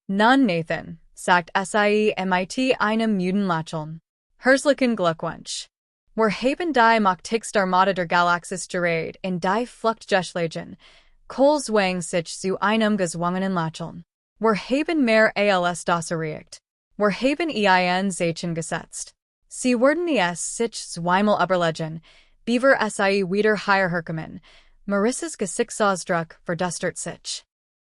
Nun Nathan, sagt einem müden Lächeln. Herzlichen Glückwunsch. Wir haben die mächtigste Armada der Galaxis gerät in die Flucht geschlagen. Kohl zwang sich zu einem gezwungenen Lächeln. haben mehr als das erreicht. Wir haben ein Zeichen gesetzt. Sie werden es sich zweimal überlegen, beaver sie wieder hierherkommen. Marissa's Gesichtsausdruck verdustert sich.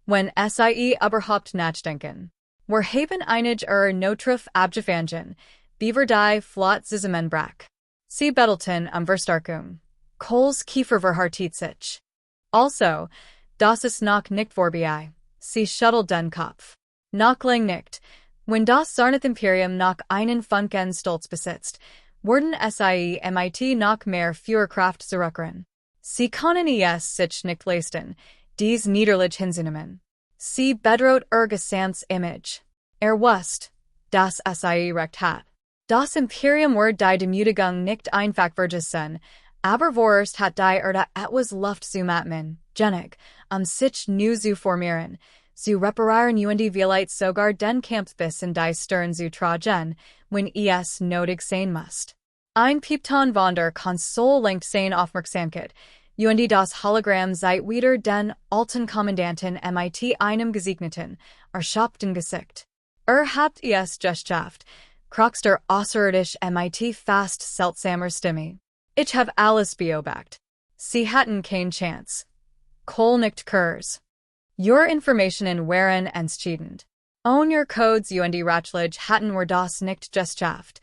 Wenn sie überhaupt nachdenken. Wir haben einige Notruf abgefangen, beaver die flott zusammenbrach. Sie bettelten Verstärkung. Coles Kiefer verhartet sich. Also, das ist noch nicht vorbei. Sie schüttelt den Kopf. Noch lang nicht. Wenn das Zarnath-Imperium noch einen Funken Stolz besitzt, werden sie mit noch mehr Führerkraft zurückkehren. Sie können es sich nicht leisten, dies Niederlage hinzunehmen. Sie bedroht gesamtes Image. Wusst, dass sie recht hat. Das Imperium wird die Demütigung nicht einfach vergessen, aber vorerst hat die Erde etwas Luft zu atmen, genig, sich nu zu formieren, zu reparieren und vielleicht sogar den Kampf bis in die Stirn zu tragen, wenn es nötig sein muss. Ein Piepton von der Konsole lenkt sein Aufmerksamkeit, und das Hologramm seit wieder den alten Kommandanten mit einem gesigneten, erschöpften Gesicht. Hat es geschafft, krux der Außerirdische mit fast seltsamer Stimme. Ich habe alles beobachtet. Sie hatten kein Chance. Cole nicht Kurs. Your Informationen waren entscheidend. Your Codes und Ratschläge hatten wir das nicht geschafft.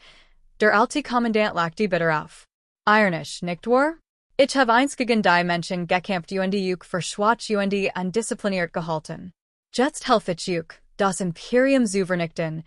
Der alte Kommandant lachte bitter auf. Ironisch, nicht wahr? Ich habe einst gegen die Menschen gekämpft und euch verschwatzt und undiszipliniert gehalten. Jetzt helfe ich euch, das Imperium zu vernichten,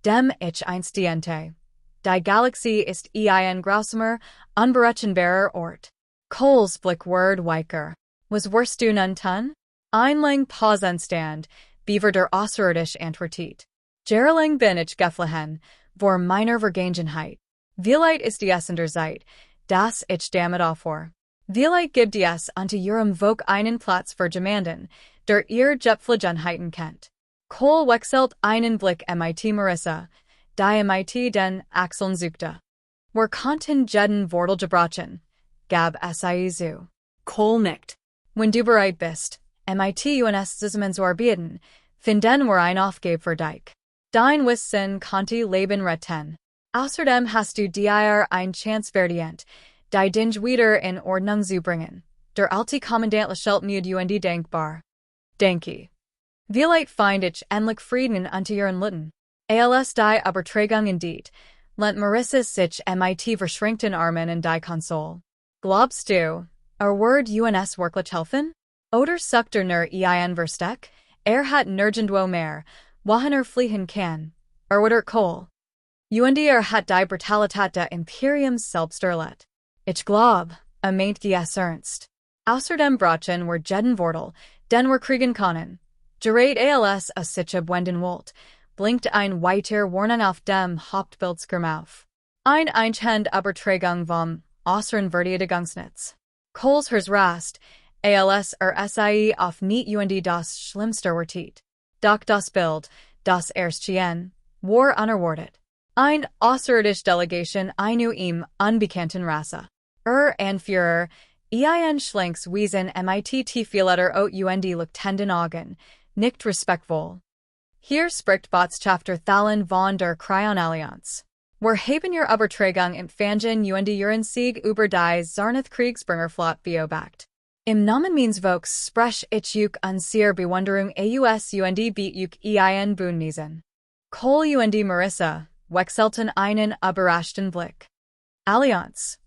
dem ich einst diente. Die Galaxie ist ein grausamer, unberechenbarer Ort. Coles Blick ward weicher. Was wirst du nun tun? Ein lang Pausenstand, beaver der Außerirdisch antwortet. Gerling bin ich geflohen, vor meiner Vergangenheit. Vielleicht ist es in der Zeit, dass ich damit aufhöre. Vielleicht gibt es unter ihrem Volk einen Platz für jemanden, der ihr Gepflogenheiten kennt. Cole wechselt einen Blick mit Marissa, die mit den Achseln suchte. Wir konnten jeden Wortel gebrauchen, gab sie zu. Cole nickt. Wenn du bereit bist, mit uns zusammen zu arbeiten, finden wir ein Aufgabe für dich. Dein Wissen konnte Leben retten. Außerdem hast du dir ein Chance verdient, die Dinge wieder in Ordnung zu bringen. Der alte Kommandant lächelt müde und denkbar. Denke. Vielleicht find ich endlich Frieden unter ihren Lippen. Als die Übertragung indeed, lehnt Marissa sich mit verschränkten Armen in die Konsole. Glaubst du, wird uns wirklich helfen? Oder sucht nur ein Versteck? Hat nirgendwo mehr, wohin fliehen kann. Wird Cole. Und hat die Brutalität des Imperiums selbst erlebt. Ich glaub, meint es ernst. Außerdem brauchen wir jeden Wortel, den wir kriegen können. Gerät als sich abwenden wollt, blinkt ein weiter Warnung auf dem Hauptbildschirm auf. Ein Einhand Übertragung vom äußeren Verteidigungsnetz. Coles Hers rast, als sie auf nicht und das Schlimmste wartet. Doch das Bild, das erschien, war unerwartet. Ein außerirdische Delegation einer ihm unbekannten Rasse. Anführer, ein schlankes Wesen mit Tiefeletter und leuchtenden Augen, nicht respektvoll. Hier spricht Botschafter Thalen von der Kryon-Allianz. Wir haben ihr Übertragung empfangen und ihren Sieg über die Zarnath-Kriegsbringerflotte beobachtet. Im Namen meines Volks sprech ich euch an sehr Bewunderung aus und biet euch ein Bündnissen. Cole und Marissa wechselten einen überraschten Blick. Allianz,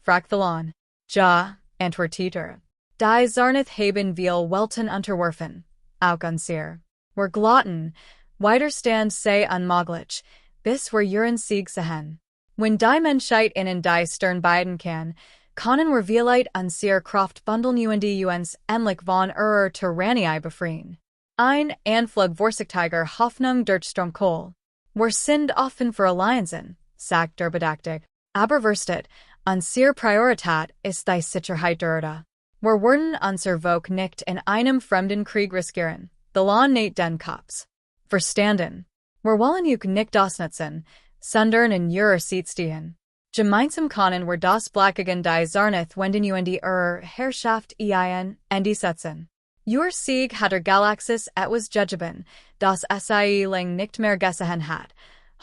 fragt Thalon. Ja, antwortet Die Zarnath haben wir Welten unterworfen, auch unser. Wir glotten, widerstand sei unmöglich, bis wir ihren Sieg sehen. Wenn die Menschheit ihnen die Stirn bieten kann, können wir vielleicht unser Kraft bundeln und uns endlich von Tyrannie befreien. Ein Anflug vorsichtiger Hoffnung durchströmt Cole. Wir sind offen für Allianzen, sagt der Bedachte. Aber verstet, unsere Priorität ist die Sicherheit der Erde. Wir werden unser Volk nicht in einem fremden Krieg riskieren. Thalon nicht den Kopf. Verstanden. Wir wollen euch nicht ausnutzen, sondern in ihrer Seat stehen. Gemeinsam können wir das Black gegen die Zarnath wenden und Herrschaft einsetzen. Sieg hat Galaxis etwas Jejeben, das SIE lang nicht mehr gesehen hat.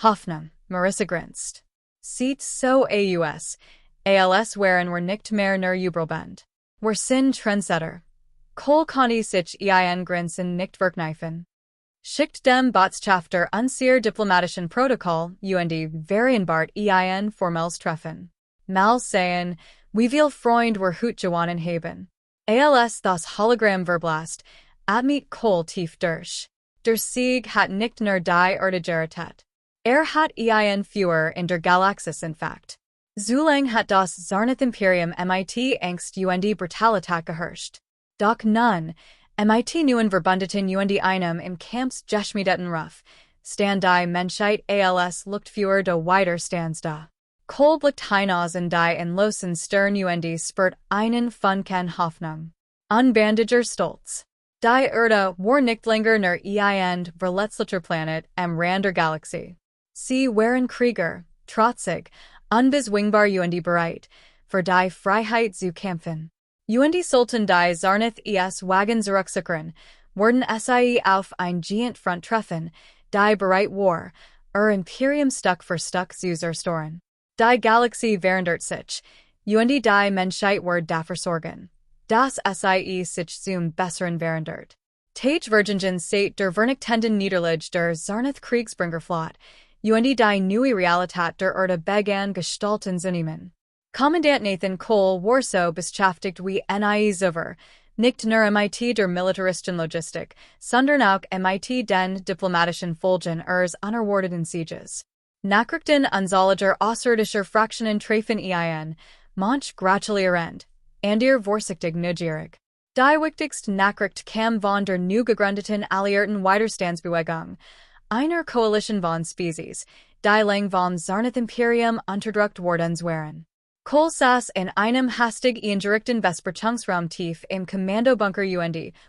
Hoffnung, Marissa grinst. Sieht so aus, als wären wir nicht mehr nur Übelbend. Wir sind Trendsetter. Kol Conti sich ein Grenzen nicht verkneifen. Schickt dem Botschafter unser diplomatischen Protokoll, Varienbart ein formelles Treffen. Mal sehen, wie viel Freund wir hut gewonnen haben. Als das Hologramm verblasst, admit Kol tief durch. Der Sieg hat nicht nur die Erde gerettet. Hat ein Führer in der Galaxis in fact. Zulang hat das Zarnath-Imperium mit Angst Brutalität geherrscht. Doch nun, mit neuen Verbündeten einem im Camps Geschmiedeten Ruf, stand die Menschheit als lukt für de weiter stands da. Kol blickt hinaus in die in losen Stern spürt einen Funken Hoffnung. Unbandager Stolz. Die Erde war nicht länger nur ein verletzlicher Planet am Rand der Galaxie. Sie waren Krieger, trotzig, unbezwingbar bereit, für die Freiheit zu kämpfen. Sollten die Zarnath Wagen zurückzukehren, wurden sie auf ein Giant Front treffen, die bereit war, Imperium Stück für Stück zu zerstören. Die Galaxie verändert sich, die Menschheit wird dafür sorgen. Das SIE sich zum Besseren verändert. Tage Virgingen seit der vernichtenden Niederlage der Zarnath Kriegsbringerflotte, die neue Realität der Erde begann gestalten zu nehmen. Kommandant Nathan Cole war so beschäftigt wie nie nicht nur mit der militaristischen Logistik, sondern auch mit den diplomatischen Folgen unerwarteten Sieges. Nachrichten unzähliger außerirdischer Fraktionen treffen manch gratulierend, vorsichtig neugierig. Die wichtigste Nachricht kam von der neu gegründeten Alliierten Widerstandsbewegung, einer Koalition von Spezies, die lang vom Zarnath-Imperium unterdrückt worden waren. Cole saß in einem hastig eingerichteten Vesperchungsraum tief im Kommandobunker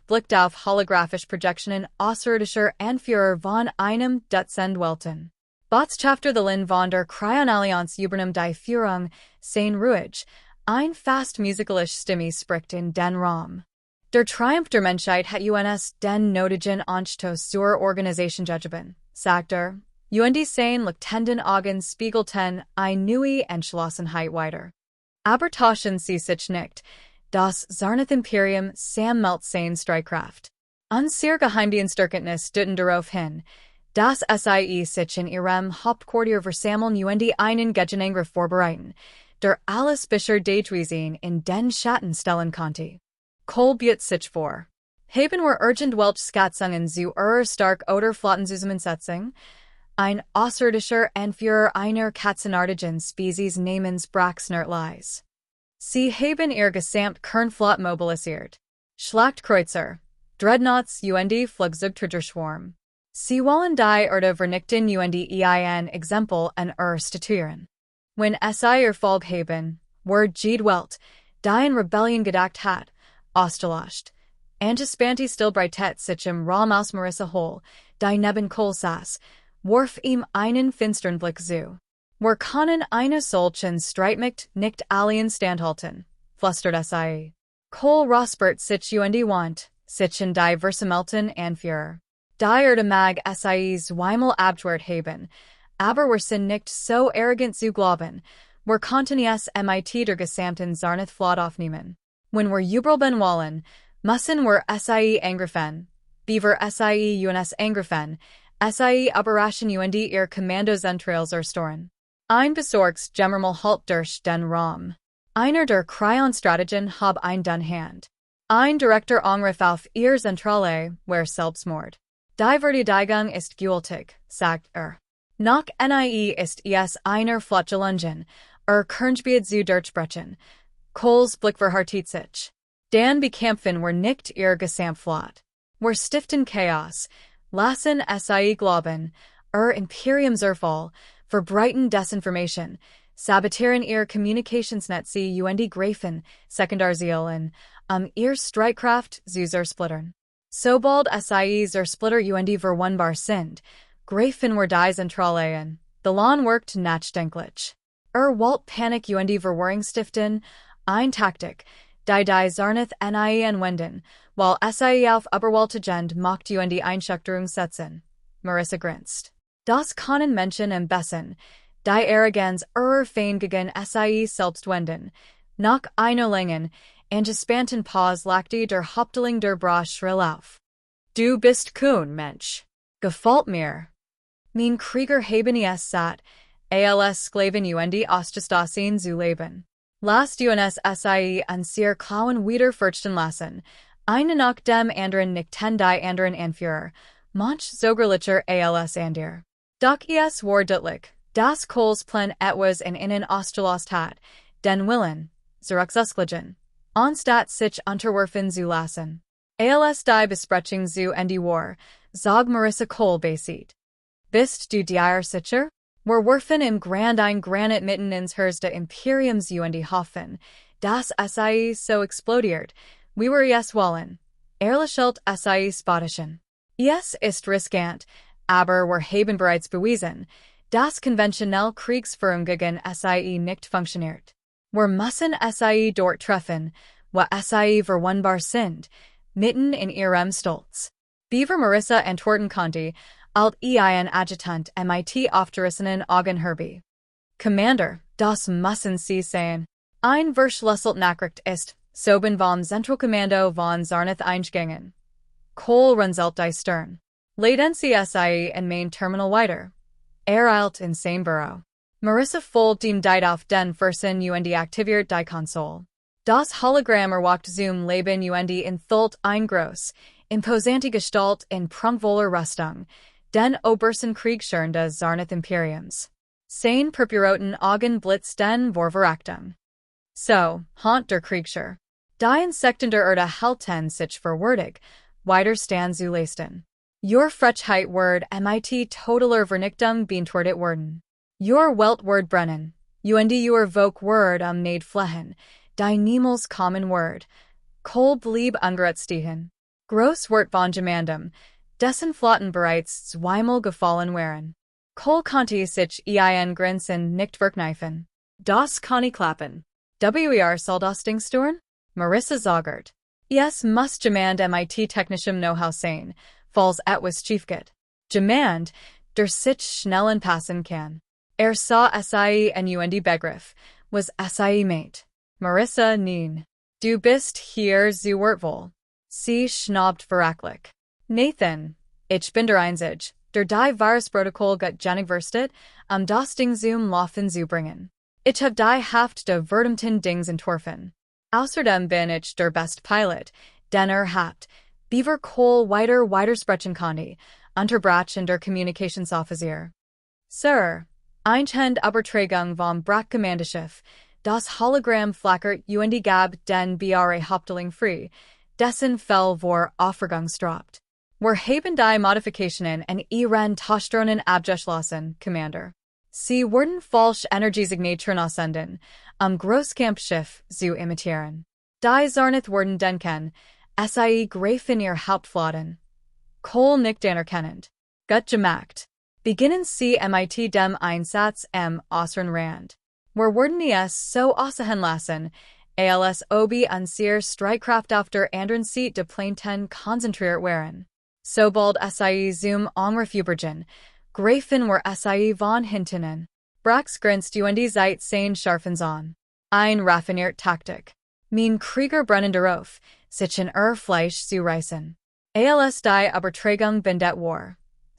blickt auf holographische Projektionen außerirdischer Anführer von einem Dutzend Welten. Botschafter von der Kryon-Allianz übernimmt die Führung, sein ruhig, ein fast musikalisch Stimme spricht in den Raum. Der Triumph der Menschheit hat uns den nötigen Anstoß zur Organisation gegeben, sagt sein leuchtenden Augen spiegelten eine neue Entschlossenheit weiter. Aber tauschen sie sich nicht, das Zarnath-Imperium sammelt seine Streitkraft. Unser Geheimdiensterkenntnis deuten darauf hin, dass SIE sich in ihrem Hauptquartier versammeln einen Gegenangriff vorbereiten, der alles bisher Deitweising in den Schatten stellen konnte. Kol bietet sich vor. Haben wir urgent welch Schatzungen zu stark oder Flottenzusammensetzung? Ein außerirdischer Anführer einer katzenartigen Spezies namens Braxnertleis. Sie haben ihr Gesamtkernflott mobilisiert. Schlachtkreuzer, Dreadnoughts Flugzeugträgerschwarm. Sie wollen die Erde vernichten ein Exempel an statuieren. Wenn sie Erfolg haben, wird jede Welt, die in Rebellion gedacht hat, ausgelöscht. Angespannt Stillbreität sich im Raum aus Marissa Hole, die neben Cole saß, warf ihm einen finstern Blick zu. Wir können eine solchen Streitmacht nicht allein standhalten, flüstert sie. Cole räuspert sich want, sich in die versammelten Anführer. Die Erde mag sie zweimal abgewehrt haben, aber wir sind nicht so arrogant zu glauben, wir konnten es mit der gesamten Zarnath-Flotte aufnehmen. Wenn wir übelben wollen, müssen wir sie angreifen, beaver sie uns angreifen, sie Operation ihr Kommandozentrale zerstören. Ein besorgtes General halt durch den Raum. Einer der Kryon-Strategen hab ein den Hand. Ein direkter Angriff auf ihr Zentrale, wär Selbstmord. Die Verteidigung ist gültig, sagt Nach nie ist es einer Flotgelungen, Kerngebiet zu durchbrechen. Coles Blick verhartet sich. Dan bekämpfen wir nicht ihr Gesamtflot. Wir stiften Chaos, lassen sie glauben, Imperium zerfall, verbreiten Desinformation, sabotieren ihr Communicationsnetze greifen, Sekundarzielen, ihr Streitkraft zu zersplittern. Sobald sie zersplitter verwundbar sind, greifen wir die Zentrale an. The Lohn wirkt nachdenklich. Walt Panik verwirring stiften, ein Taktik, die Zarnath nie wenden, while sie auf Überwältigend macht und die Einschüchterung setzen. Marissa grinst. Das können Menschen und Bessen, die Arroganz fein gegen sie selbst wenden, nach Einolingen, angespanten Pause lachte der Hauptling der Bra schrill auf. Du bist Kuhn, Mensch. Gefällt mir. Mein Krieger haben es satt, als Sklaven und Ostestasin zu leben. Lasst uns sie an sehr klauen wieder fürchten lassen, eine nach dem anderen nicht die anderen Anführer, manch sogerlicher als ander. Doch es war deutlich, das Kohlsplan etwas in innen ausgelost hat, den Willen, zurückzuschlagen, anstatt sich unterwerfen zu lassen. Als die Besprechung zu Ende war, zog Marissa Kohl besit. Bist du dir sicher? Wir werfen im Grand ein Granit mitten ins Herz des Imperiums und hoffen, dass sie so explodiert, wie wir es wollen. Ehrlichkeit sie spottischen. Es ist riskant, aber wir haben bereits bewiesen, dass konventionelle Kriegsführung gegen sie nicht funktioniert. Wir müssen sie dort treffen, wo sie verwundbar sind, mitten in ihrem Stolz. Beaver Marissa antworten konnte, alt ein Adjutant mit aufgerissenen Augen Herbie. Commander, das müssen Sie sehen. Ein Verschlüsselt Nachricht ist, soben vom Zentralkommando von Zarnath eingegangen. Kohl runzelt die Stirn. Leiten Sie sie in Main Terminal weiter. Eilt in sein Büro. Marissa folgt ihm died auf den Fersen und aktiviert die Konsole. Das Hologramm erwacht zum Leben und enthüllt ein groß, imposante Gestalt in prunkvoller Rüstung, den obersten Kriegsherrn des Zarnath Imperiums. Sein purpurroten Augen blitzt den Vorverachtung. So, haunt der Kriegsherr. Die Insekten der Erde halten sich verwürdig, weiter stand zu leisten. Your Frechheit word mit totaler Vernichtung beantwortet worden. Your Welt word brennen, und your Vok word nade flehen, die niemals common word. Kohl blieb ungeretstehen. Gross wort von Gemandum, dessen Flotten bereits zweimal gefallen wären. Kohl konnte sich ein Grenzen nicht verkneifen. Das kann ich klappen. Soll das Ding stören? Marissa zagert. Es muss Gemand mit technischem Know-how sein, falls etwas schiefgeht. Gemand, der sich schnell passen kann. Sah sie und Begriff, was sie meint. Marissa nein. Du bist hier zu wertvoll. Sie schnaubt verachlich. Nathan, ich bin der Einzige, der die Virusprotokoll gut genig verstet, das Ding zum Laufen zu bringen. Ich hab die Haft der verdammten Dings entworfen. Außerdem bin ich der best Pilot, den habt, Beaver Kohl weiter sprechen konnte, unterbrach der Communicationsoffizier. Sir, Einhand Übertragung vom Brackkommandoschiff, das Hologramm flackert und gab den BRA Hauptling frei, dessen Fell vor Aufregungsstrapt. Wir haben die Modifikationen in ihren Tauschdrohnen abgeschlossen, Commander. Sie werden falsche Energiesignaturen aussenden, Großkampfschiff zu imitieren. Die Zarnath werden denken, sie greifen ihr Hauptflotten. Kohl nickt anerkennend. Gut gemacht. Beginnen Sie mit dem Einsatz im äußeren Rand. Wir werden es so aussehen lassen, als ob an sehr Streitkraft auf der anderen Seite der Planeten konzentriert wären. Sobald sie zum Angriff übergehen, greifen wir sie von hinten an. Brax grinst und die Zeit sein scharfens an. Ein raffiniert Taktik. Mein Krieger brennen darauf, sich in Fleisch zu reißen. Als die Übertragung bindet war.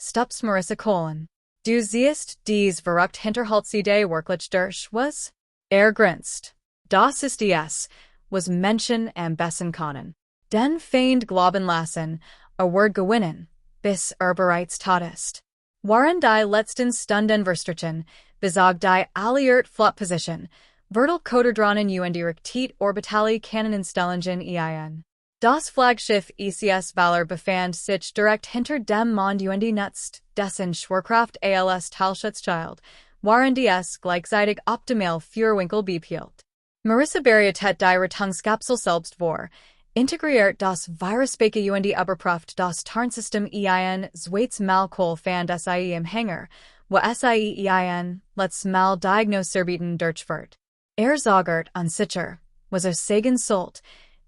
Stups Marissa Kohlen. Du siehst, dies verrückt Hinterhaltsidee wirklich durch was? Grinst. Das ist es, was Menschen am besten können. Den Feind glauben lassen, word gewinnen, bis bereits tot ist. Waren die letzten Stunden verstrichen, besagt die alliiert Flottposition, Vertel Koderdronen und Riktit Orbitali Kannonenstellungen ein. Das Flaggschiff ECS Valor befand sich direkt hinter dem Mond und nutzt dessen Schwerkraft als Talschutzschild, waren es gleichzeitig optimal für Winkel behielt. Marissa berietet die Rettungskapsel selbst vor, integriert das Virusbeke und überprüft das Tarnsystem ein zweites Mal Kohl fand sie im Hänger, wo sie ein letztes Mal Diagnoserbieten durchführt. Sagert unsicher, was a Sagan Solt,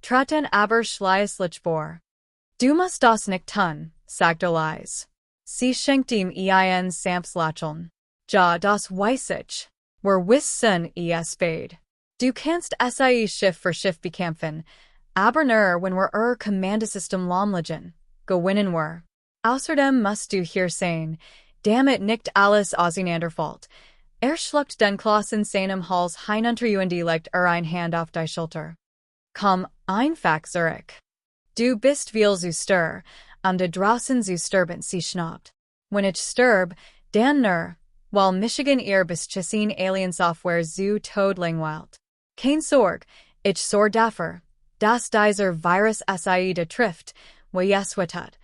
traten aber schleißlich bor. Du musst das nicht tun, sagte leise. Sie schenkt ihm ein Samps Lacheln. Ja, das weiß ich. Wer wissen spade. Du kannst Schiff für Schiff bekämpfen, aber nur wenn wir Kommandosystem lahmlegen, gewinnen wir. Außerdem musst du hier sein, damit nicht alles auseinanderfällt. Schluckt den Kloß in seinem Hals hinunter und legt eine Hand auf die Schulter. Komm einfach zurück. Du bist viel zu stur, da draußen zu sterben sie schnappt. Wenn ich sterb, dann nur, weil Michigan bisschen Alien-Software zu Tod langweilt. Kein Sorg, ich sorg dafür, dass dieser Virus de trifft, wie es wetet.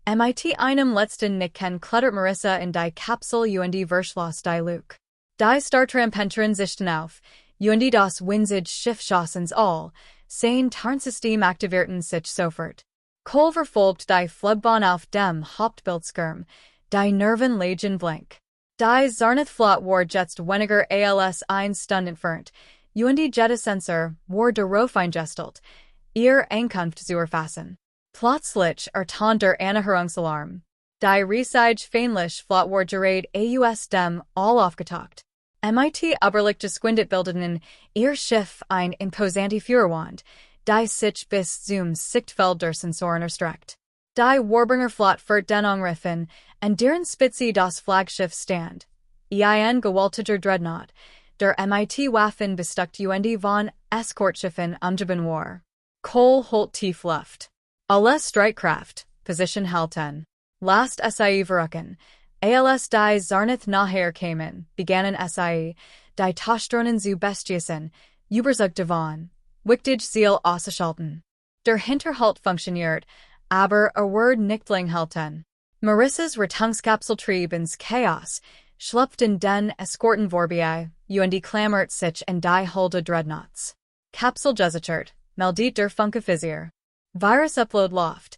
Mit einem letzten Nicken klettert Marissa in die Kapsel und verschloss die Luke. Die Startrampentern sichten auf, und das winzige Schiff schossens all, sein Tarnsystem aktivierten sich sofort. Cole verfolgt die Flugbahn auf dem Hauptbildschirm, die Nerven legen blank. Die Zarnath-Flot war jetzt weniger als eine Stunde entfernt, und die Jettasensor war darauf eingestellt, ihr Ankunft zu erfassen. Plötzlich ertönt der Erneuerungsalarm. Die riesige feindliche Flot war gerät aus dem All aufgetaucht. Mit Oberlichtgeswindet bildeten ihr Schiff ein imposante Führerwand, die sich bis zum Sichtfeld der Sensoren erstreckt. Die Warbringer-Flot führt den Angriffen, an deren Spitze das Flaggschiff stand. Ein gewaltiger Dreadnought, der Waffen bestückt und von Eskortschiffen umgeben war. Cole holt tief Luft. Alle Streitkraft, Position halten. Last verrücken. Als die Zarnath nachher kamen, begannen die Tauschdrohnen zu bestießen, überzeugt davon, wichtig Ziel auszuschalten. Der Hinterhalt funktioniert, aber wird nicht lang halten. Marissas Rettungskapsel trieb ins Chaos, schlüpft in den Eskorten vorbei, und klammert sich in die Holde Dreadnoughts. Kapsel gesichert, meldet der Funkoffizier. Virus Upload Loft.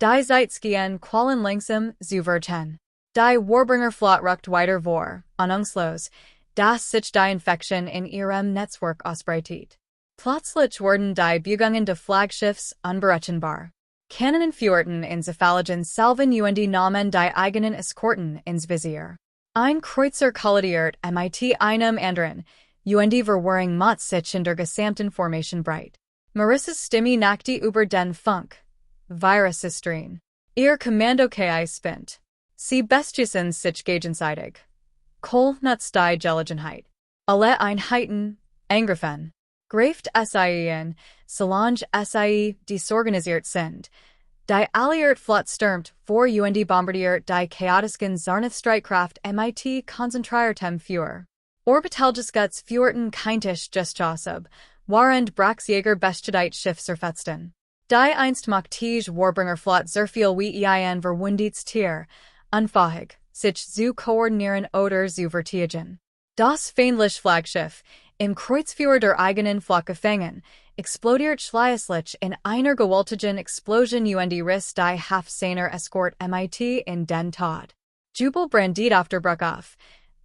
Die Zeitskien qualen langsam zu verten. Die Warbringer-Flot rückt weiter vor, ahnungslos, dass sich die Infektion in ihrem Netzwerk ausbreitet. Plötzlich wurden die Bewegungen des Flaggschiffs unberechenbar. Kanonen führten ins Zerfallen Salven und nahmen die eigenen Eskorten ins Visier. Ein Kreuzer kollidiert mit einem anderen, und Verwirrung macht sich in der gesamten Formation breit. Marissas Stimme nackte über den Funk. Virussystern. Ihr Kommando KI spinnt. Sie bestießen sich gegenseitig. Cole nutzt die Gelegenheit. Alle Einheiten, angriffen. Greift in, solange disorganisiert sind. Die Alliierte Flot stürmt vor und bombardiert die chaotischen Zarnath-Streitkraft mit konzentriertem Feuer. Orbitalgeschuts führten keintisch Geschossab, waren Braxjäger bestedeit Schiff zerfetzten. Die einst machtige Warbringer-Flot sehr viel wie ein verwundetes Tier, unfähig, sich zu koordinieren oder zu verteidigen. Das feindliche Flaggschiff, im Kreuzfeuer der eigenen Flot gefangen, explodiert schließlich in einer gewaltigen Explosion und riss die Half-Seiner Escort mit in den Tod. Jubel brandiert auf der Brücke auf,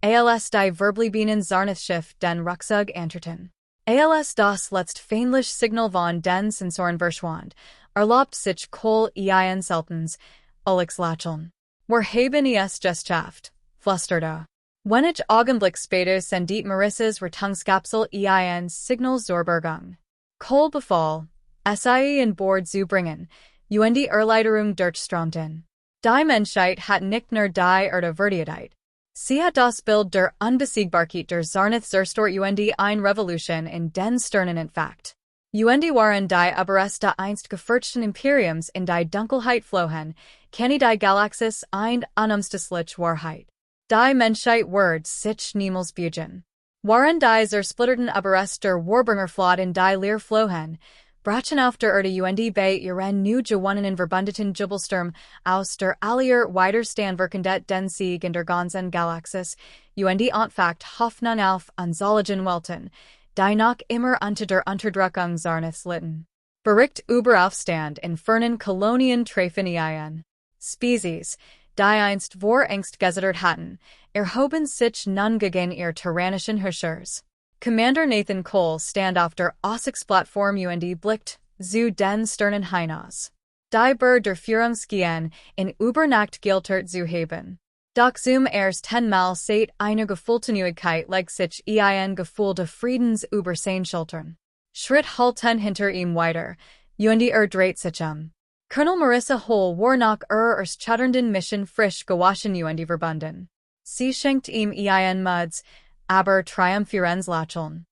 als die verbliebenen Zarnath-Schiff den Rückzug antreten. Als das letzte feindliche Signal von den Sensoren verschwand, erlaubt sich Cole ein seltens, Alex Lacheln. Wir haben es geschafft, flüsterte. Wenig Augenblick später sendet Marissas Rettungskapsel ein Signal zur Bergung. Cole befahl, in Bord zu bringen, und die Erleiderung durchströmten. Die Menschheit hat nicht nur die Erde verteidigt. Sie hat das Bild der Unbesiegbarkeit der Zarnath zerstört und eine Revolution in den Sternen entfacht. Und waren die Überreste einst gefürchteten Imperiums in die Dunkelheit flohen, kann die Galaxis ein unumstößliche Wahrheit. Die Menschheit wird sich niemals bügen. Waren die zersplitterten Überreste der Warbringer-Flot in die Leer flohen, brachen auf der Erde und bei ihren new gewonnenen verbündeten Jubelsturm aus der Alliierte widerstand den Sieg in der ganzen Galaxis, und entfacht Hoffnung auf unsolchen Welten, die noch immer unter der Unterdrückung Zarnaths litten. Bericht über Aufstand in fernen Kolonien treffen ein. Spezies, die einst vor Angst gesittert hatten, erhoben sich nun gegen ihr tyrannischen Herrschers. Commander Nathan Cole stand after Plattform und Blicht, zu den Sternen hinaus. Die der Führungsgehen in Übernacht Giltert zu haben. Doch zum ersten Mal seit einer Gefühltenüigkeit legt sich ein Gefühl de Friedens über sein Schultern. Schritt halten hinter ihm weiter, und dreht sich Colonel Marissa Hole war nach erst chatternden Mission frisch gewaschen und verbunden. Sie schenkt ihm ein Muds, aber triumphierens Lächeln.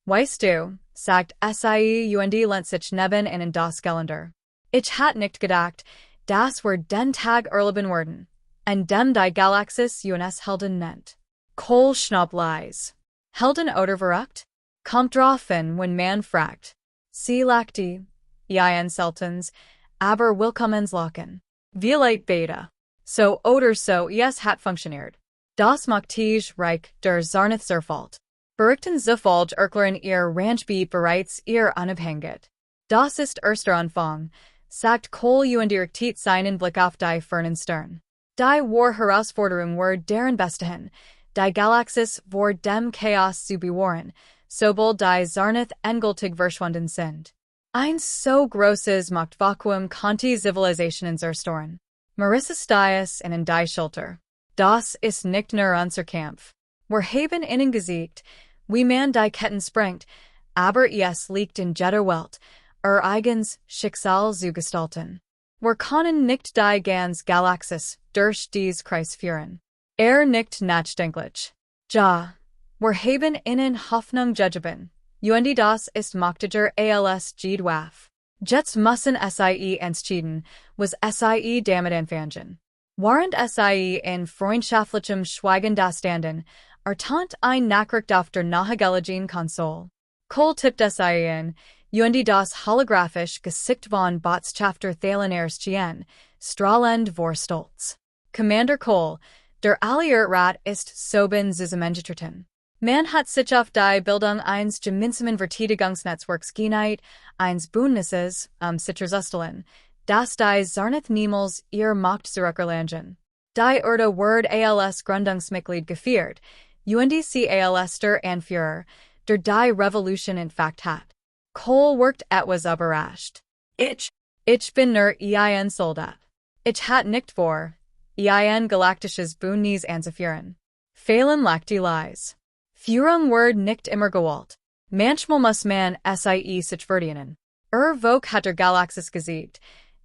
Weißt du, sagt sie und lehnt sich neben in das Geländer. Ich hat nicht gedacht, das war den Tag erleben worden, an dem die Galaxis uns Helden nennt. Cole schnapp leise. Helden oder verrückt? Kommt drauf an, wenn man fragt. Sie lachte, ein seltens, aber willkommens lachen. Vielleicht beta. So oder so hat funktioniert. Das Maktige Reich der Zarnath zerfällt. Berichten zufolge erklären ihr Ranchbeat bereits ihr Unabhängigkeit. Das ist erster Anfang, sagt Cole und richtet seinen Blick auf die fernen Stern. Die war Herausforderung war deren Besten, die Galaxis vor dem Chaos zu bewahren, sobald die Zarnath endgültig verschwunden sind. Ein so großes Machtvakuum konnte Zivilisationen zerstören. Marissa Stias in die Schulter. Das ist nicht nur unser Kampf. Wir haben ihnen gesiegt, wie man die Ketten sprengt, aber es liegt in jeder Welt, eigens Schicksal zu gestalten. Wir können nicht die ganz Galaxis durch dies Kreis führen. Nicht nachdenklich. Ja, wir haben ihnen Hoffnung gegeben, und das ist machtiger als jedwaf. Jets müssen sie entschieden, was sie damit anfangen. Während sie in freundschaftlichem Schweigen dastanden, ertant ein Nachricht auf der nahegelegenen Konsole. Cole tippt sie in, und das holographisch Gesicht von Botschafter Thalen erschien, strahlend vor Stolz. Commander Cole, der Alliierrat ist soben zusammengetreten. Man hat sich auf die Bildung eines gemeinsamen Verteidigungsnetzwerks geeinigt, eines Bündnisses, sicherzustellen, dass die Zarnath niemals ihr Macht zurückerlangen. Die Word als Gründungsmitglied geführt, und sie als der Anführer, der die Revolution in Fact hat. Cole wirkt etwas überrascht. Ich bin nur ein Soldat. Ich hat nicht vor, ein galaktisches Bündnis anzuführen. Phelan lachte leise. Führung wird nicht immer gewollt. Manchmal muss man sich verdienen. Volk hat der Galaxis gesiegt,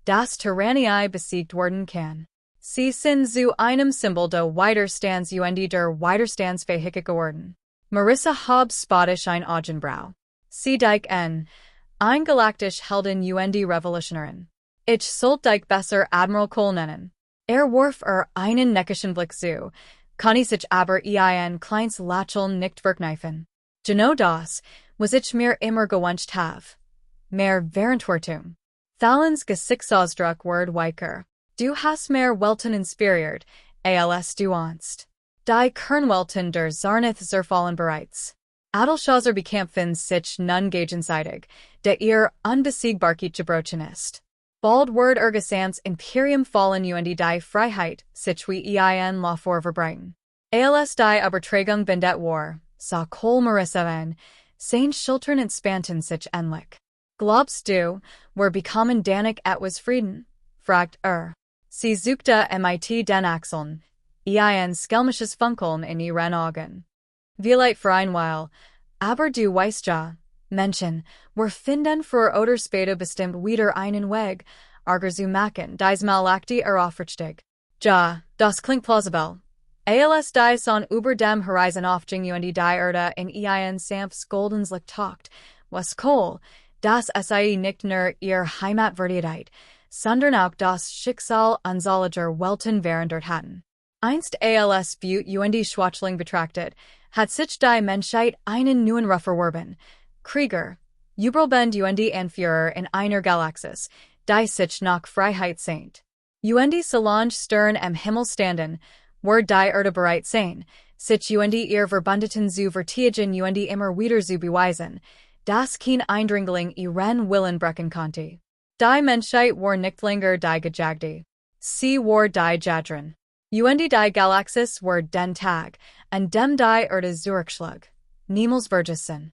das Tyrannei besiegt werden kann. Sie sind zu einem Symbol der Widerstands und der Widerstandsfähigkeit geworden. Marissa hab spottisch ein Augenbrau. Sie dich ein galaktisch Helden und Revolutionärin. Ich sollte dich besser Admiral Cole nennen. Warf einen neckischen Blick zu, kann sich aber ein kleines Lächeln nicht verkneifen. Genau das, was ich mir immer gewünscht habe. Mehr Verantwortung. Thalens Gesichtsausdruck ward weicher. Du hast mehr Welten inspiriert, als du ahnst. Die Kernwelten der Zarnath zerfallen bereits. Adelschazer bekämpfen sich nun gegenseitig, der ihr unbesiegbarkeit gebrochen ist. Bald wird Gesamts Imperium fallen und die Freiheit sich wie ein Law verbreiten. Als die Übertragung bindet war, sah Cole Marissa an, sein Schultern entspannten sich endlich. Glaubst du, wir bekommen danach etwas Frieden? Fragt Sie suchte mit den Achseln, ein schelmisches Funkeln in ihren Augen. Vielleicht für ein Weile, aber du weißt ja, Menschen, wir finden für oder später bestimmt wieder einen Weg, Arger zu machen, diesmal lachte aufrichtig. Ja, das klingt plausibel. Als die Sonne über dem Horizon aufging und die Erde in ein sanftes goldenes Licht taucht, was Cole, dass sie nicht nur ihr Heimat verdiet, sondern auch das Schicksal unzähliger Welten verändert hatten. Einst als Butte und die Schwachling betrachtet, hat sich die Menschheit einen neuen Ruf erworben. Kriege, Überbend und die Anführer in einer Galaxis, die sich nach Freiheit sehnt. Und die Solange Stern am Himmel standen, war die Erde bereit sein, sich und die ihr Verbündeten zu verteidigen und die immer wieder zu beweisen, dass kein Eindringling ihren Willen brechen konnte. Die Menschheit war nicht länger die Gejagte. Sie war die Jadren. Und die Galaxis war den Tag, an dem die Erde zurückschlug. niemals vergessen.